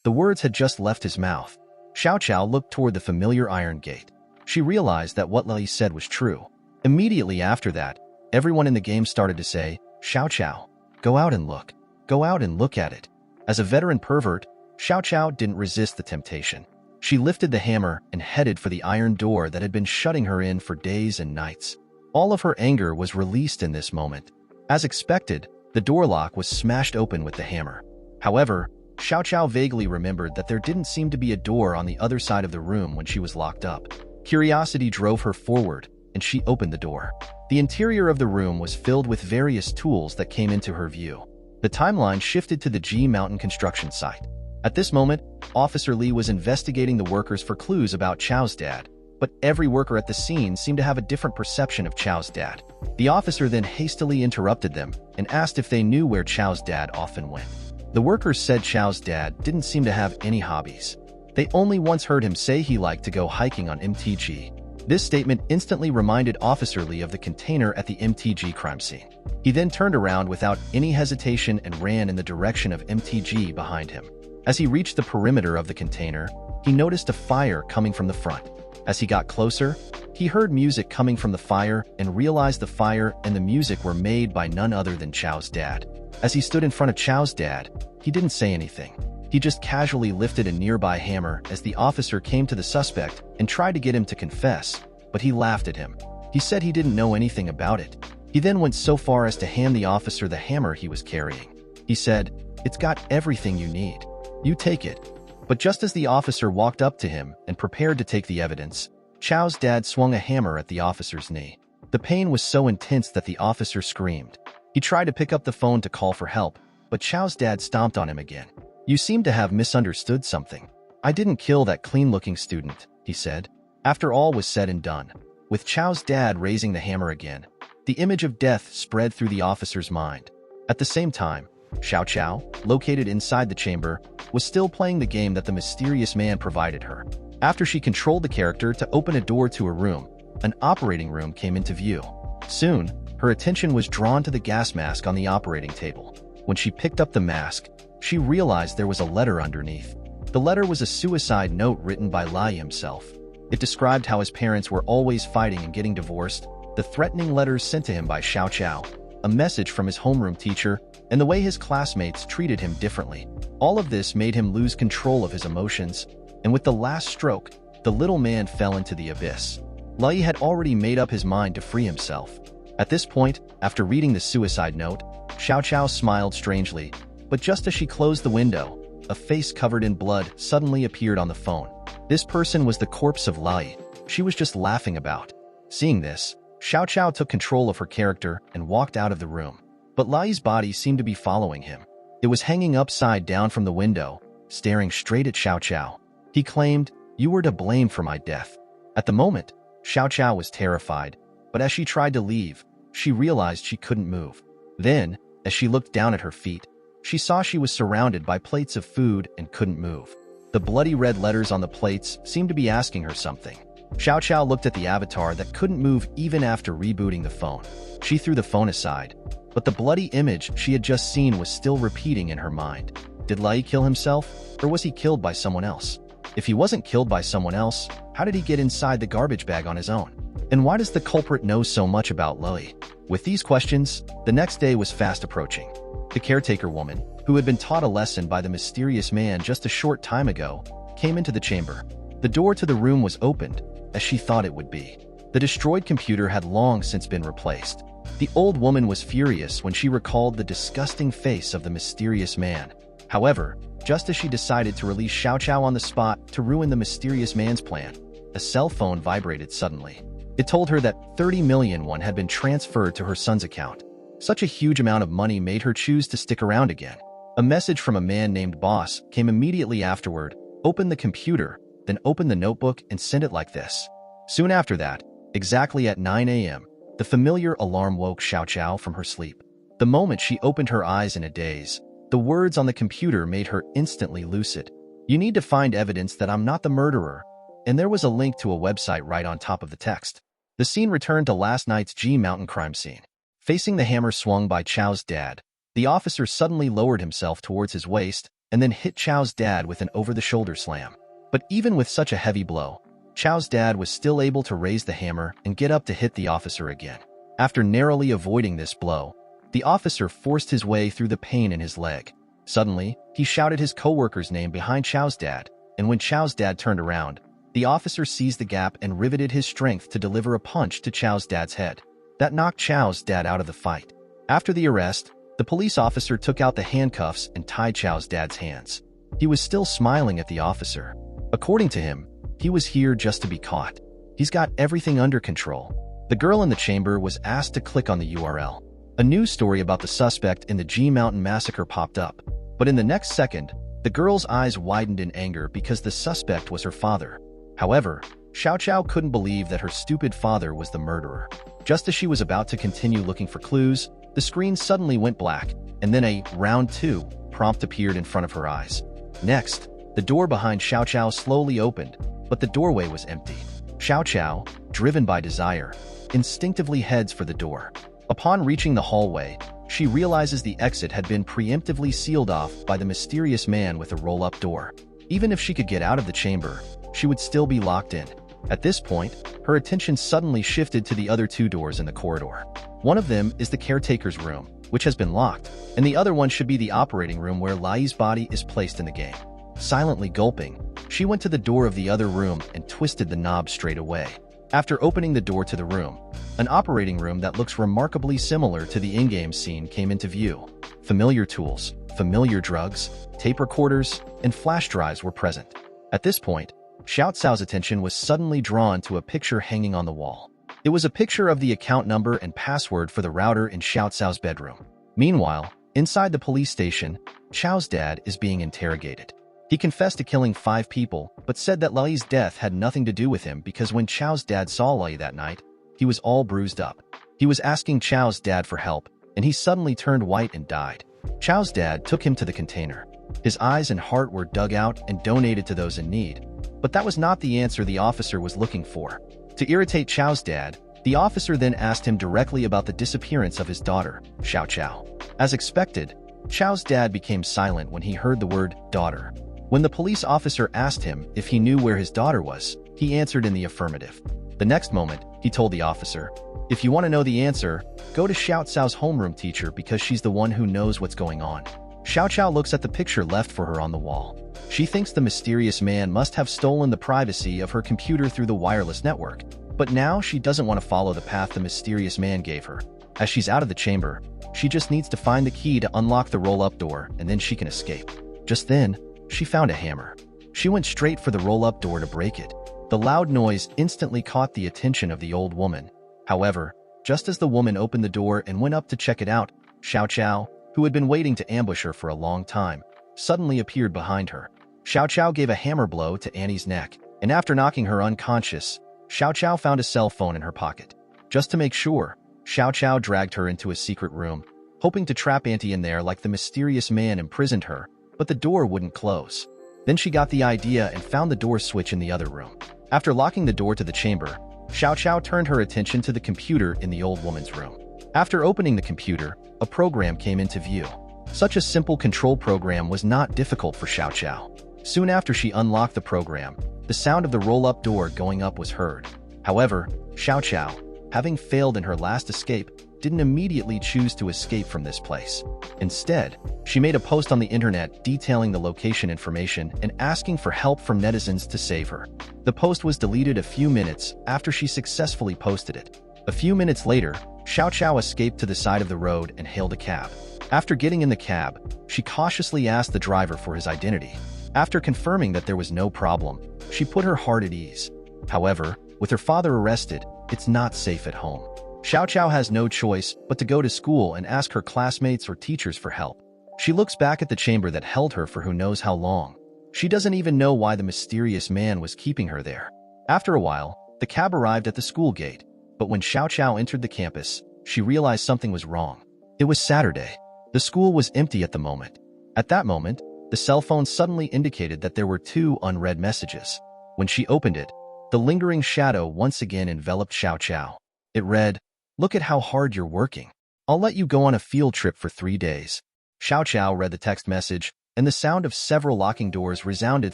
The words had just left his mouth. Xiao Xiao looked toward the familiar iron gate. She realized that what Lai said was true. Immediately after that, everyone in the game started to say, "Xiao Xiao, go out and look. Go out and look at it." As a veteran pervert, Xiao Xiao didn't resist the temptation. She lifted the hammer and headed for the iron door that had been shutting her in for days and nights. All of her anger was released in this moment. As expected, the door lock was smashed open with the hammer. However, Xiao Xiao vaguely remembered that there didn't seem to be a door on the other side of the room when she was locked up. Curiosity drove her forward, and she opened the door. The interior of the room was filled with various tools that came into her view. The timeline shifted to the G Mountain construction site. At this moment, Officer Li was investigating the workers for clues about Chao's dad, but every worker at the scene seemed to have a different perception of Chao's dad. The officer then hastily interrupted them and asked if they knew where Chao's dad often went. The workers said Chao's dad didn't seem to have any hobbies. They only once heard him say he liked to go hiking on MTG. This statement instantly reminded Officer Li of the container at the MTG crime scene. He then turned around without any hesitation and ran in the direction of MTG behind him. As he reached the perimeter of the container, he noticed a fire coming from the front. As he got closer, he heard music coming from the fire and realized the fire and the music were made by none other than Chao's dad. As he stood in front of Chao's dad, he didn't say anything. He just casually lifted a nearby hammer as the officer came to the suspect and tried to get him to confess, but he laughed at him. He said he didn't know anything about it. He then went so far as to hand the officer the hammer he was carrying. He said, "It's got everything you need. You take it." But just as the officer walked up to him and prepared to take the evidence, Chao's dad swung a hammer at the officer's knee. The pain was so intense that the officer screamed. He tried to pick up the phone to call for help, but Chao's dad stomped on him again. "You seem to have misunderstood something. I didn't kill that clean-looking student," he said. After all was said and done, with Chao's dad raising the hammer again, the image of death spread through the officer's mind. At the same time, Xiao Xiao, located inside the chamber, was still playing the game that the mysterious man provided her. After she controlled the character to open a door to a room, an operating room came into view. Soon, her attention was drawn to the gas mask on the operating table. When she picked up the mask, she realized there was a letter underneath. The letter was a suicide note written by Lai himself. It described how his parents were always fighting and getting divorced, the threatening letters sent to him by Xiao Xiao, a message from his homeroom teacher, and the way his classmates treated him differently. All of this made him lose control of his emotions, and with the last stroke, the little man fell into the abyss. Lai had already made up his mind to free himself. At this point, after reading the suicide note, Xiao Xiao smiled strangely, but just as she closed the window, a face covered in blood suddenly appeared on the phone. This person was the corpse of Lai. She was just laughing about. Seeing this, Xiao Xiao took control of her character and walked out of the room. But Lai's body seemed to be following him. It was hanging upside down from the window, staring straight at Xiao Xiao. He claimed, "You were to blame for my death." At the moment, Xiao Xiao was terrified, but as she tried to leave, she realized she couldn't move. Then, as she looked down at her feet, she saw she was surrounded by plates of food and couldn't move. The bloody red letters on the plates seemed to be asking her something. Xiao Xiao looked at the avatar that couldn't move even after rebooting the phone. She threw the phone aside, but the bloody image she had just seen was still repeating in her mind. Did Lai kill himself, or was he killed by someone else? If he wasn't killed by someone else, how did he get inside the garbage bag on his own? And why does the culprit know so much about Lai? With these questions, the next day was fast approaching. The caretaker woman, who had been taught a lesson by the mysterious man just a short time ago, came into the chamber. The door to the room was opened, as she thought it would be. The destroyed computer had long since been replaced. The old woman was furious when she recalled the disgusting face of the mysterious man. However, just as she decided to release Xiao Xiao on the spot to ruin the mysterious man's plan, a cell phone vibrated suddenly. It told her that 30 million won had been transferred to her son's account. Such a huge amount of money made her choose to stick around again. A message from a man named Boss came immediately afterward. Open the computer, then open the notebook and send it like this. Soon after that, exactly at 9 a.m., the familiar alarm woke Xiao Xiao from her sleep. The moment she opened her eyes in a daze, the words on the computer made her instantly lucid. You need to find evidence that I'm not the murderer. And there was a link to a website right on top of the text. The scene returned to last night's G Mountain crime scene. Facing the hammer swung by Chao's dad, the officer suddenly lowered himself towards his waist and then hit Chao's dad with an over-the-shoulder slam. But even with such a heavy blow, Chao's dad was still able to raise the hammer and get up to hit the officer again. After narrowly avoiding this blow, the officer forced his way through the pain in his leg. Suddenly, he shouted his co-worker's name behind Chao's dad, and when Chao's dad turned around, the officer seized the gap and riveted his strength to deliver a punch to Chao's dad's head. That knocked Chao's dad out of the fight. After the arrest, the police officer took out the handcuffs and tied Chao's dad's hands. He was still smiling at the officer. According to him, he was here just to be caught. He's got everything under control. The girl in the chamber was asked to click on the URL. A news story about the suspect in the G Mountain massacre popped up, but in the next second, the girl's eyes widened in anger because the suspect was her father. However, Xiao Xiao couldn't believe that her stupid father was the murderer. Just as she was about to continue looking for clues, the screen suddenly went black, and then a "Round 2" prompt appeared in front of her eyes. Next, the door behind Xiao Xiao slowly opened, but the doorway was empty. Xiao Xiao, driven by desire, instinctively heads for the door. Upon reaching the hallway, she realizes the exit had been preemptively sealed off by the mysterious man with a roll-up door. Even if she could get out of the chamber, she would still be locked in. At this point, her attention suddenly shifted to the other two doors in the corridor. One of them is the caretaker's room, which has been locked, and the other one should be the operating room where Lai's body is placed in the game. Silently gulping, she went to the door of the other room and twisted the knob straight away. After opening the door to the room, an operating room that looks remarkably similar to the in-game scene came into view. Familiar tools, familiar drugs, tape recorders, and flash drives were present. At this point, Xiao Cao's attention was suddenly drawn to a picture hanging on the wall. It was a picture of the account number and password for the router in Xiao Cao's bedroom. Meanwhile, inside the police station, Xiao's dad is being interrogated. He confessed to killing 5 people, but said that Lai's death had nothing to do with him because when Xiao's dad saw Lai that night, he was all bruised up. He was asking Xiao's dad for help, and he suddenly turned white and died. Xiao's dad took him to the container. His eyes and heart were dug out and donated to those in need. But that was not the answer the officer was looking for. To irritate Xiao's dad, the officer then asked him directly about the disappearance of his daughter, Xiao Xiao. As expected, Xiao's dad became silent when he heard the word daughter. When the police officer asked him if he knew where his daughter was, he answered in the affirmative. The next moment, he told the officer, "If you want to know the answer, go to Xiao Cao's homeroom teacher because she's the one who knows what's going on." Xiao Xiao looks at the picture left for her on the wall. She thinks the mysterious man must have stolen the privacy of her computer through the wireless network, but now she doesn't want to follow the path the mysterious man gave her. As she's out of the chamber, she just needs to find the key to unlock the roll-up door and then she can escape. Just then, she found a hammer. She went straight for the roll-up door to break it. The loud noise instantly caught the attention of the old woman. However, just as the woman opened the door and went up to check it out, Xiao Xiao, who had been waiting to ambush her for a long time, suddenly appeared behind her. Xiao Xiao gave a hammer blow to Annie's neck, and after knocking her unconscious, Xiao Xiao found a cell phone in her pocket. Just to make sure, Xiao Xiao dragged her into a secret room, hoping to trap Auntie in there like the mysterious man imprisoned her, but the door wouldn't close. Then she got the idea and found the door switch in the other room. After locking the door to the chamber, Xiao Xiao turned her attention to the computer in the old woman's room. After opening the computer, a program came into view. Such a simple control program was not difficult for Xiao Xiao. Soon after she unlocked the program, the sound of the roll-up door going up was heard. However, Xiao Xiao, having failed in her last escape, didn't immediately choose to escape from this place. Instead, she made a post on the internet detailing the location information and asking for help from netizens to save her. The post was deleted a few minutes after she successfully posted it. A few minutes later, Xiao Xiao escaped to the side of the road and hailed a cab. After getting in the cab, she cautiously asked the driver for his identity. After confirming that there was no problem, she put her heart at ease. However, with her father arrested, it's not safe at home. Xiao Xiao has no choice but to go to school and ask her classmates or teachers for help. She looks back at the chamber that held her for who knows how long. She doesn't even know why the mysterious man was keeping her there. After a while, the cab arrived at the school gate, but when Xiao Xiao entered the campus, she realized something was wrong. It was Saturday. The school was empty at the moment. At that moment, the cell phone suddenly indicated that there were 2 unread messages. When she opened it, the lingering shadow once again enveloped Xiao Xiao. It read, "Look at how hard you're working. I'll let you go on a field trip for 3 days." Xiao Xiao read the text message, and the sound of several locking doors resounded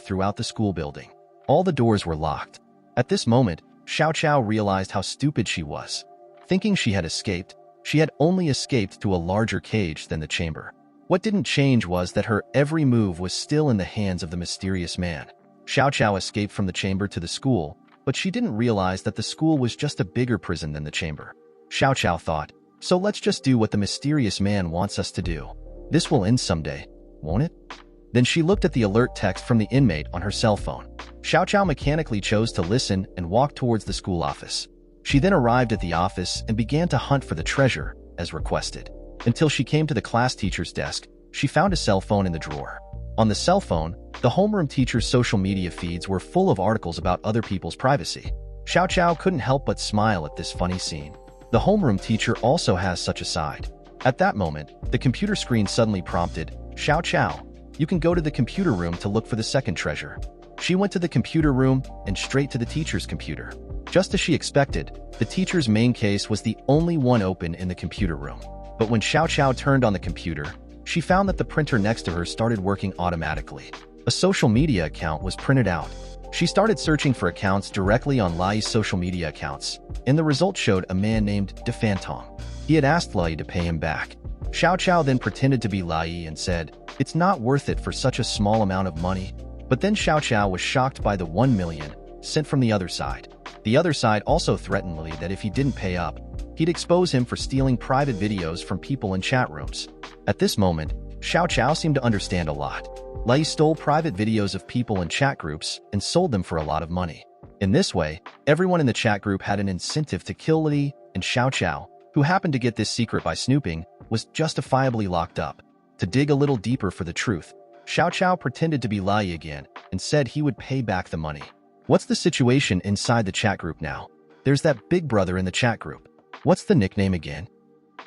throughout the school building. All the doors were locked. At this moment, Xiao Xiao realized how stupid she was. Thinking she had escaped, she had only escaped to a larger cage than the chamber. What didn't change was that her every move was still in the hands of the mysterious man. Xiao Xiao escaped from the chamber to the school, but she didn't realize that the school was just a bigger prison than the chamber. Xiao Xiao thought, so let's just do what the mysterious man wants us to do. This will end someday, won't it? Then she looked at the alert text from the inmate on her cell phone. Xiao Xiao mechanically chose to listen and walked towards the school office. She then arrived at the office and began to hunt for the treasure, as requested. Until she came to the class teacher's desk, she found a cell phone in the drawer. On the cell phone, the homeroom teacher's social media feeds were full of articles about other people's privacy. Xiao Xiao couldn't help but smile at this funny scene. The homeroom teacher also has such a side. At that moment, the computer screen suddenly prompted, "Xiao Xiao, you can go to the computer room to look for the second treasure." She went to the computer room and straight to the teacher's computer. Just as she expected, the teacher's main case was the only one open in the computer room. But when Xiao Xiao turned on the computer, she found that the printer next to her started working automatically. A social media account was printed out. She started searching for accounts directly on Lai's social media accounts, and the result showed a man named De Fantong. He had asked Lai to pay him back. Xiao Xiao then pretended to be Lai and said, "It's not worth it for such a small amount of money." But then Xiao Xiao was shocked by the 1 million sent from the other side. The other side also threatened Lai that if he didn't pay up, he'd expose him for stealing private videos from people in chat rooms. At this moment, Xiao Xiao seemed to understand a lot. Lai stole private videos of people in chat groups and sold them for a lot of money. In this way, everyone in the chat group had an incentive to kill Lai, and Xiao Xiao, who happened to get this secret by snooping, was justifiably locked up. To dig a little deeper for the truth, Xiao Xiao pretended to be Lai again and said he would pay back the money. What's the situation inside the chat group now? There's that big brother in the chat group. What's the nickname again?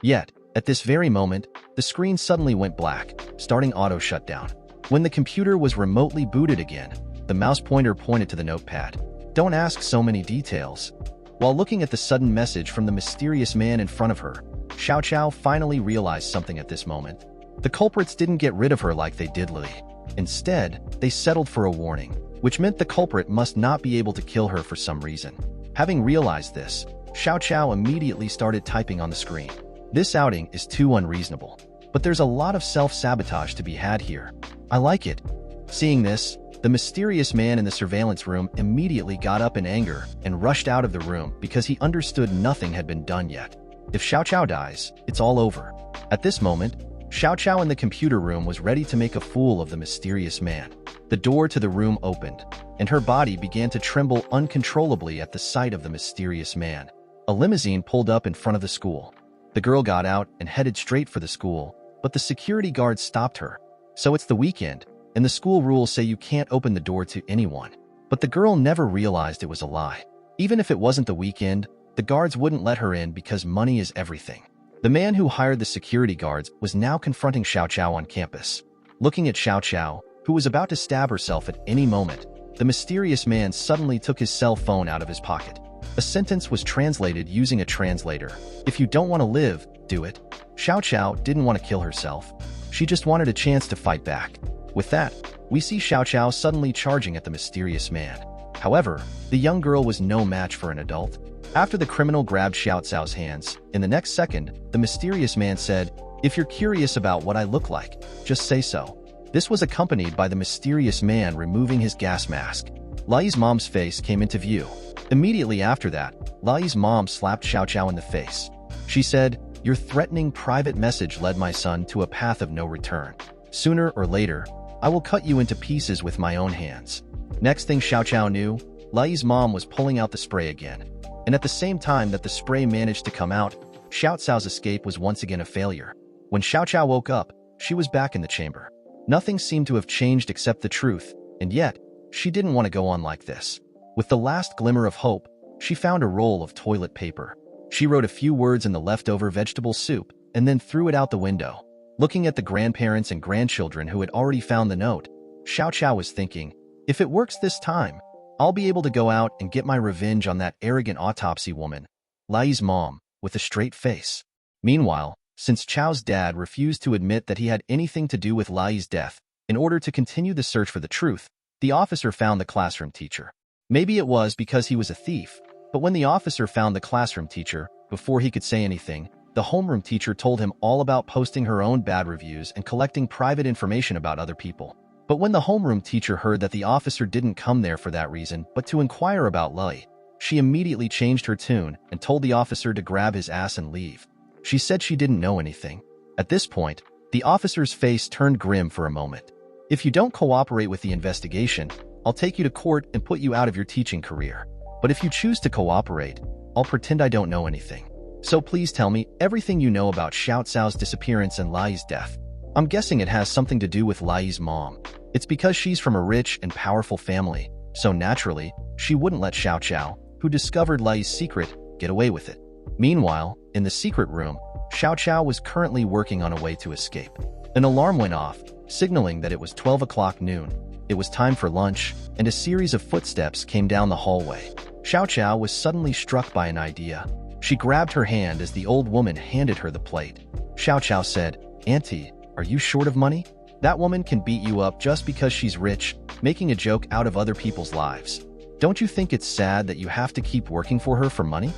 Yet, at this very moment, the screen suddenly went black, starting auto shutdown. When the computer was remotely booted again, the mouse pointer pointed to the notepad. Don't ask so many details. While looking at the sudden message from the mysterious man in front of her, Xiao Xiao finally realized something at this moment. The culprits didn't get rid of her like they did Lai. Instead, they settled for a warning, which meant the culprit must not be able to kill her for some reason. Having realized this, Xiao Xiao immediately started typing on the screen. This outing is too unreasonable, but there's a lot of self-sabotage to be had here. I like it. Seeing this, the mysterious man in the surveillance room immediately got up in anger and rushed out of the room because he understood nothing had been done yet. If Xiao Xiao dies, it's all over. At this moment, Xiao Xiao in the computer room was ready to make a fool of the mysterious man. The door to the room opened, and her body began to tremble uncontrollably at the sight of the mysterious man. A limousine pulled up in front of the school. The girl got out and headed straight for the school, but the security guard stopped her. So it's the weekend, and the school rules say you can't open the door to anyone. But the girl never realized it was a lie. Even if it wasn't the weekend, the guards wouldn't let her in because money is everything. The man who hired the security guards was now confronting Xiao Xiao on campus. Looking at Xiao Xiao, who was about to stab herself at any moment, the mysterious man suddenly took his cell phone out of his pocket. A sentence was translated using a translator. If you don't want to live, do it. Xiao Xiao didn't want to kill herself. She just wanted a chance to fight back. With that, we see Xiao Xiao suddenly charging at the mysterious man. However, the young girl was no match for an adult. After the criminal grabbed Xiao Xiao's hands, in the next second, the mysterious man said, "If you're curious about what I look like, just say so." This was accompanied by the mysterious man removing his gas mask. Lai's mom's face came into view. Immediately after that, Lai's mom slapped Xiao Xiao in the face. She said, "Your threatening private message led my son to a path of no return. Sooner or later, I will cut you into pieces with my own hands." Next thing Xiao Qiao knew, Lai's mom was pulling out the spray again. And at the same time that the spray managed to come out, Xiao Cao's escape was once again a failure. When Xiao Qiao woke up, she was back in the chamber. Nothing seemed to have changed except the truth, and yet, she didn't want to go on like this. With the last glimmer of hope, she found a roll of toilet paper. She wrote a few words in the leftover vegetable soup and then threw it out the window. Looking at the grandparents and grandchildren who had already found the note, Xiao Qiao was thinking, if it works this time, I'll be able to go out and get my revenge on that arrogant autopsy woman, Lai's mom, with a straight face. Meanwhile, since Chao's dad refused to admit that he had anything to do with Lai's death, in order to continue the search for the truth, the officer found the classroom teacher. Maybe it was because he was a thief, but when the officer found the classroom teacher, before he could say anything, the homeroom teacher told him all about posting her own bad reviews and collecting private information about other people. But when the homeroom teacher heard that the officer didn't come there for that reason, but to inquire about Lai, she immediately changed her tune and told the officer to grab his ass and leave. She said she didn't know anything. At this point, the officer's face turned grim for a moment. "If you don't cooperate with the investigation, I'll take you to court and put you out of your teaching career. But if you choose to cooperate, I'll pretend I don't know anything. So please tell me everything you know about Xiao Cao's disappearance and Lai's death. I'm guessing it has something to do with Lai's mom. It's because she's from a rich and powerful family, so naturally, she wouldn't let Xiao Qiao, who discovered Lai's secret, get away with it." Meanwhile, in the secret room, Xiao Qiao was currently working on a way to escape. An alarm went off, signaling that it was 12 o'clock noon. It was time for lunch, and a series of footsteps came down the hallway. Xiao Qiao was suddenly struck by an idea. She grabbed her hand as the old woman handed her the plate. Xiao Qiao said, "Auntie, are you short of money? That woman can beat you up just because she's rich, making a joke out of other people's lives. Don't you think it's sad that you have to keep working for her for money?"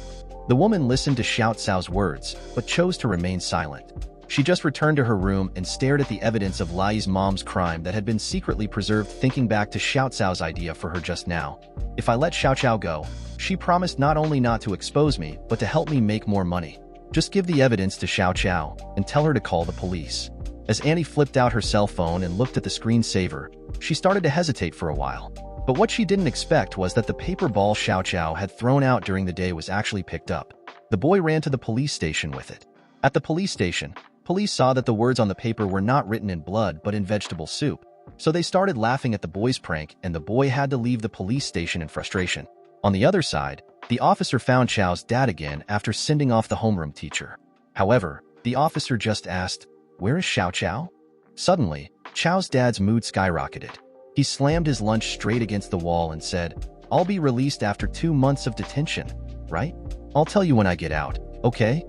The woman listened to Xiao Cao's words, but chose to remain silent. She just returned to her room and stared at the evidence of Lai's mom's crime that had been secretly preserved, thinking back to Xiao Cao's idea for her just now. If I let Xiao Qiao go, she promised not only not to expose me, but to help me make more money. Just give the evidence to Xiao Qiao and tell her to call the police. As Annie flipped out her cell phone and looked at the screensaver, she started to hesitate for a while. But what she didn't expect was that the paper ball Xiao Qiao had thrown out during the day was actually picked up. The boy ran to the police station with it. At the police station, police saw that the words on the paper were not written in blood but in vegetable soup. So they started laughing at the boy's prank, and the boy had to leave the police station in frustration. On the other side, the officer found Chao's dad again after sending off the homeroom teacher. However, the officer just asked, "Where is Xiao Qiao?" Suddenly, Chao's dad's mood skyrocketed. He slammed his lunch straight against the wall and said, "I'll be released after 2 months of detention, right? I'll tell you when I get out, okay?"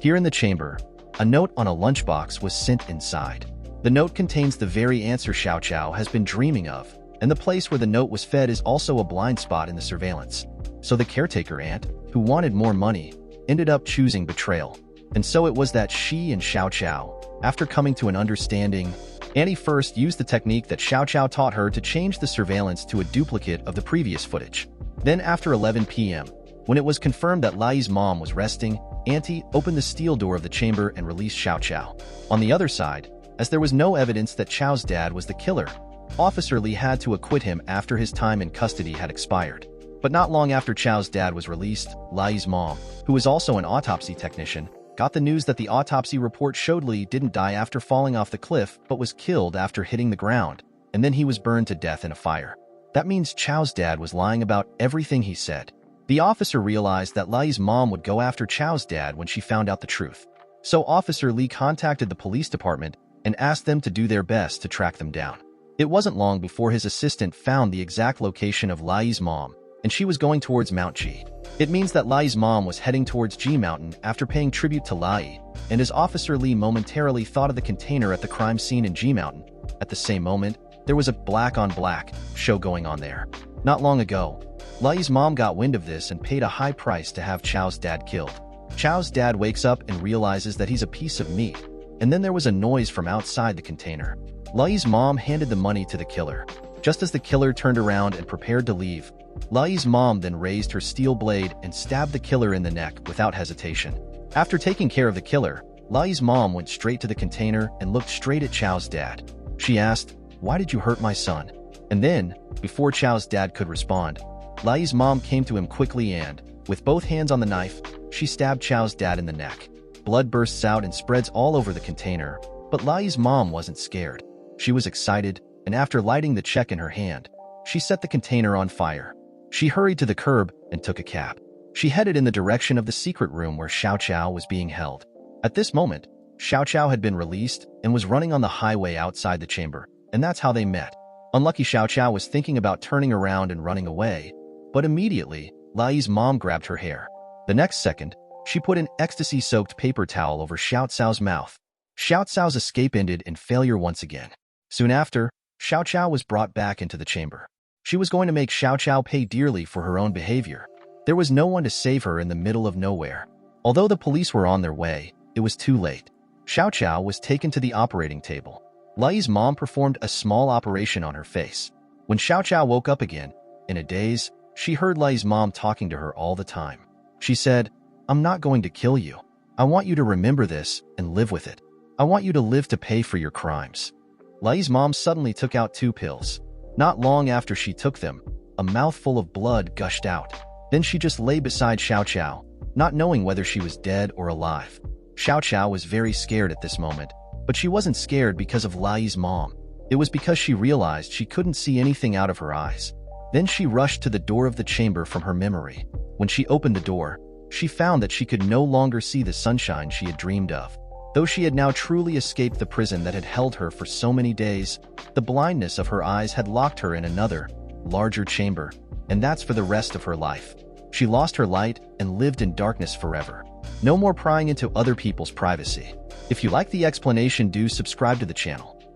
Here in the chamber, a note on a lunchbox was sent inside. The note contains the very answer Xiao Qiao has been dreaming of, and the place where the note was fed is also a blind spot in the surveillance. So the caretaker aunt, who wanted more money, ended up choosing betrayal. And so it was that she and Xiao Qiao, after coming to an understanding, Annie first used the technique that Xiao Qiao taught her to change the surveillance to a duplicate of the previous footage. Then after 11 p.m., when it was confirmed that Lai's mom was resting, Auntie opened the steel door of the chamber and released Xiao Qiao. On the other side, as there was no evidence that Chao's dad was the killer, Officer Li had to acquit him after his time in custody had expired. But not long after Chao's dad was released, Lai's mom, who was also an autopsy technician, got the news that the autopsy report showed Li didn't die after falling off the cliff but was killed after hitting the ground, and then he was burned to death in a fire. That means Chao's dad was lying about everything he said. The officer realized that Lai's mom would go after Chao's dad when she found out the truth. So Officer Li contacted the police department and asked them to do their best to track them down. It wasn't long before his assistant found the exact location of Lai's mom, and she was going towards Mount G. It means that Lai's mom was heading towards G Mountain after paying tribute to Lai, and as Officer Li momentarily thought of the container at the crime scene in G Mountain, at the same moment, there was a black-on-black show going on there. Not long ago, Lai's mom got wind of this and paid a high price to have Chao's dad killed. Chao's dad wakes up and realizes that he's a piece of meat, and then there was a noise from outside the container. Lai's mom handed the money to the killer. Just as the killer turned around and prepared to leave, Lai's mom then raised her steel blade and stabbed the killer in the neck without hesitation. After taking care of the killer, Lai's mom went straight to the container and looked straight at Chao's dad. She asked, "Why did you hurt my son?" And then, before Chao's dad could respond, Lai's mom came to him quickly and, with both hands on the knife, she stabbed Chao's dad in the neck. Blood bursts out and spreads all over the container, but Lai's mom wasn't scared. She was excited, and after lighting the check in her hand, she set the container on fire. She hurried to the curb and took a cab. She headed in the direction of the secret room where Xiao Qiao was being held. At this moment, Xiao Qiao had been released and was running on the highway outside the chamber, and that's how they met. Unlucky Xiao Qiao was thinking about turning around and running away, but immediately, Lai's mom grabbed her hair. The next second, she put an ecstasy-soaked paper towel over Xiao Cao's mouth. Xiao Cao's escape ended in failure once again. Soon after, Xiao Qiao was brought back into the chamber. She was going to make Xiao Qiao pay dearly for her own behavior. There was no one to save her in the middle of nowhere. Although the police were on their way, it was too late. Xiao Qiao was taken to the operating table. Lai's mom performed a small operation on her face. When Xiao Qiao woke up again, in a daze, she heard Lai's mom talking to her all the time. She said, "I'm not going to kill you. I want you to remember this and live with it. I want you to live to pay for your crimes." Lai's mom suddenly took out 2 pills. Not long after she took them, a mouthful of blood gushed out. Then she just lay beside Xiao Qiao, not knowing whether she was dead or alive. Xiao Qiao was very scared at this moment, but she wasn't scared because of Lai's mom. It was because she realized she couldn't see anything out of her eyes. Then she rushed to the door of the chamber from her memory. When she opened the door, she found that she could no longer see the sunshine she had dreamed of. Though she had now truly escaped the prison that had held her for so many days, the blindness of her eyes had locked her in another, larger chamber, and that's for the rest of her life. She lost her light and lived in darkness forever. No more prying into other people's privacy. If you like the explanation, do subscribe to the channel.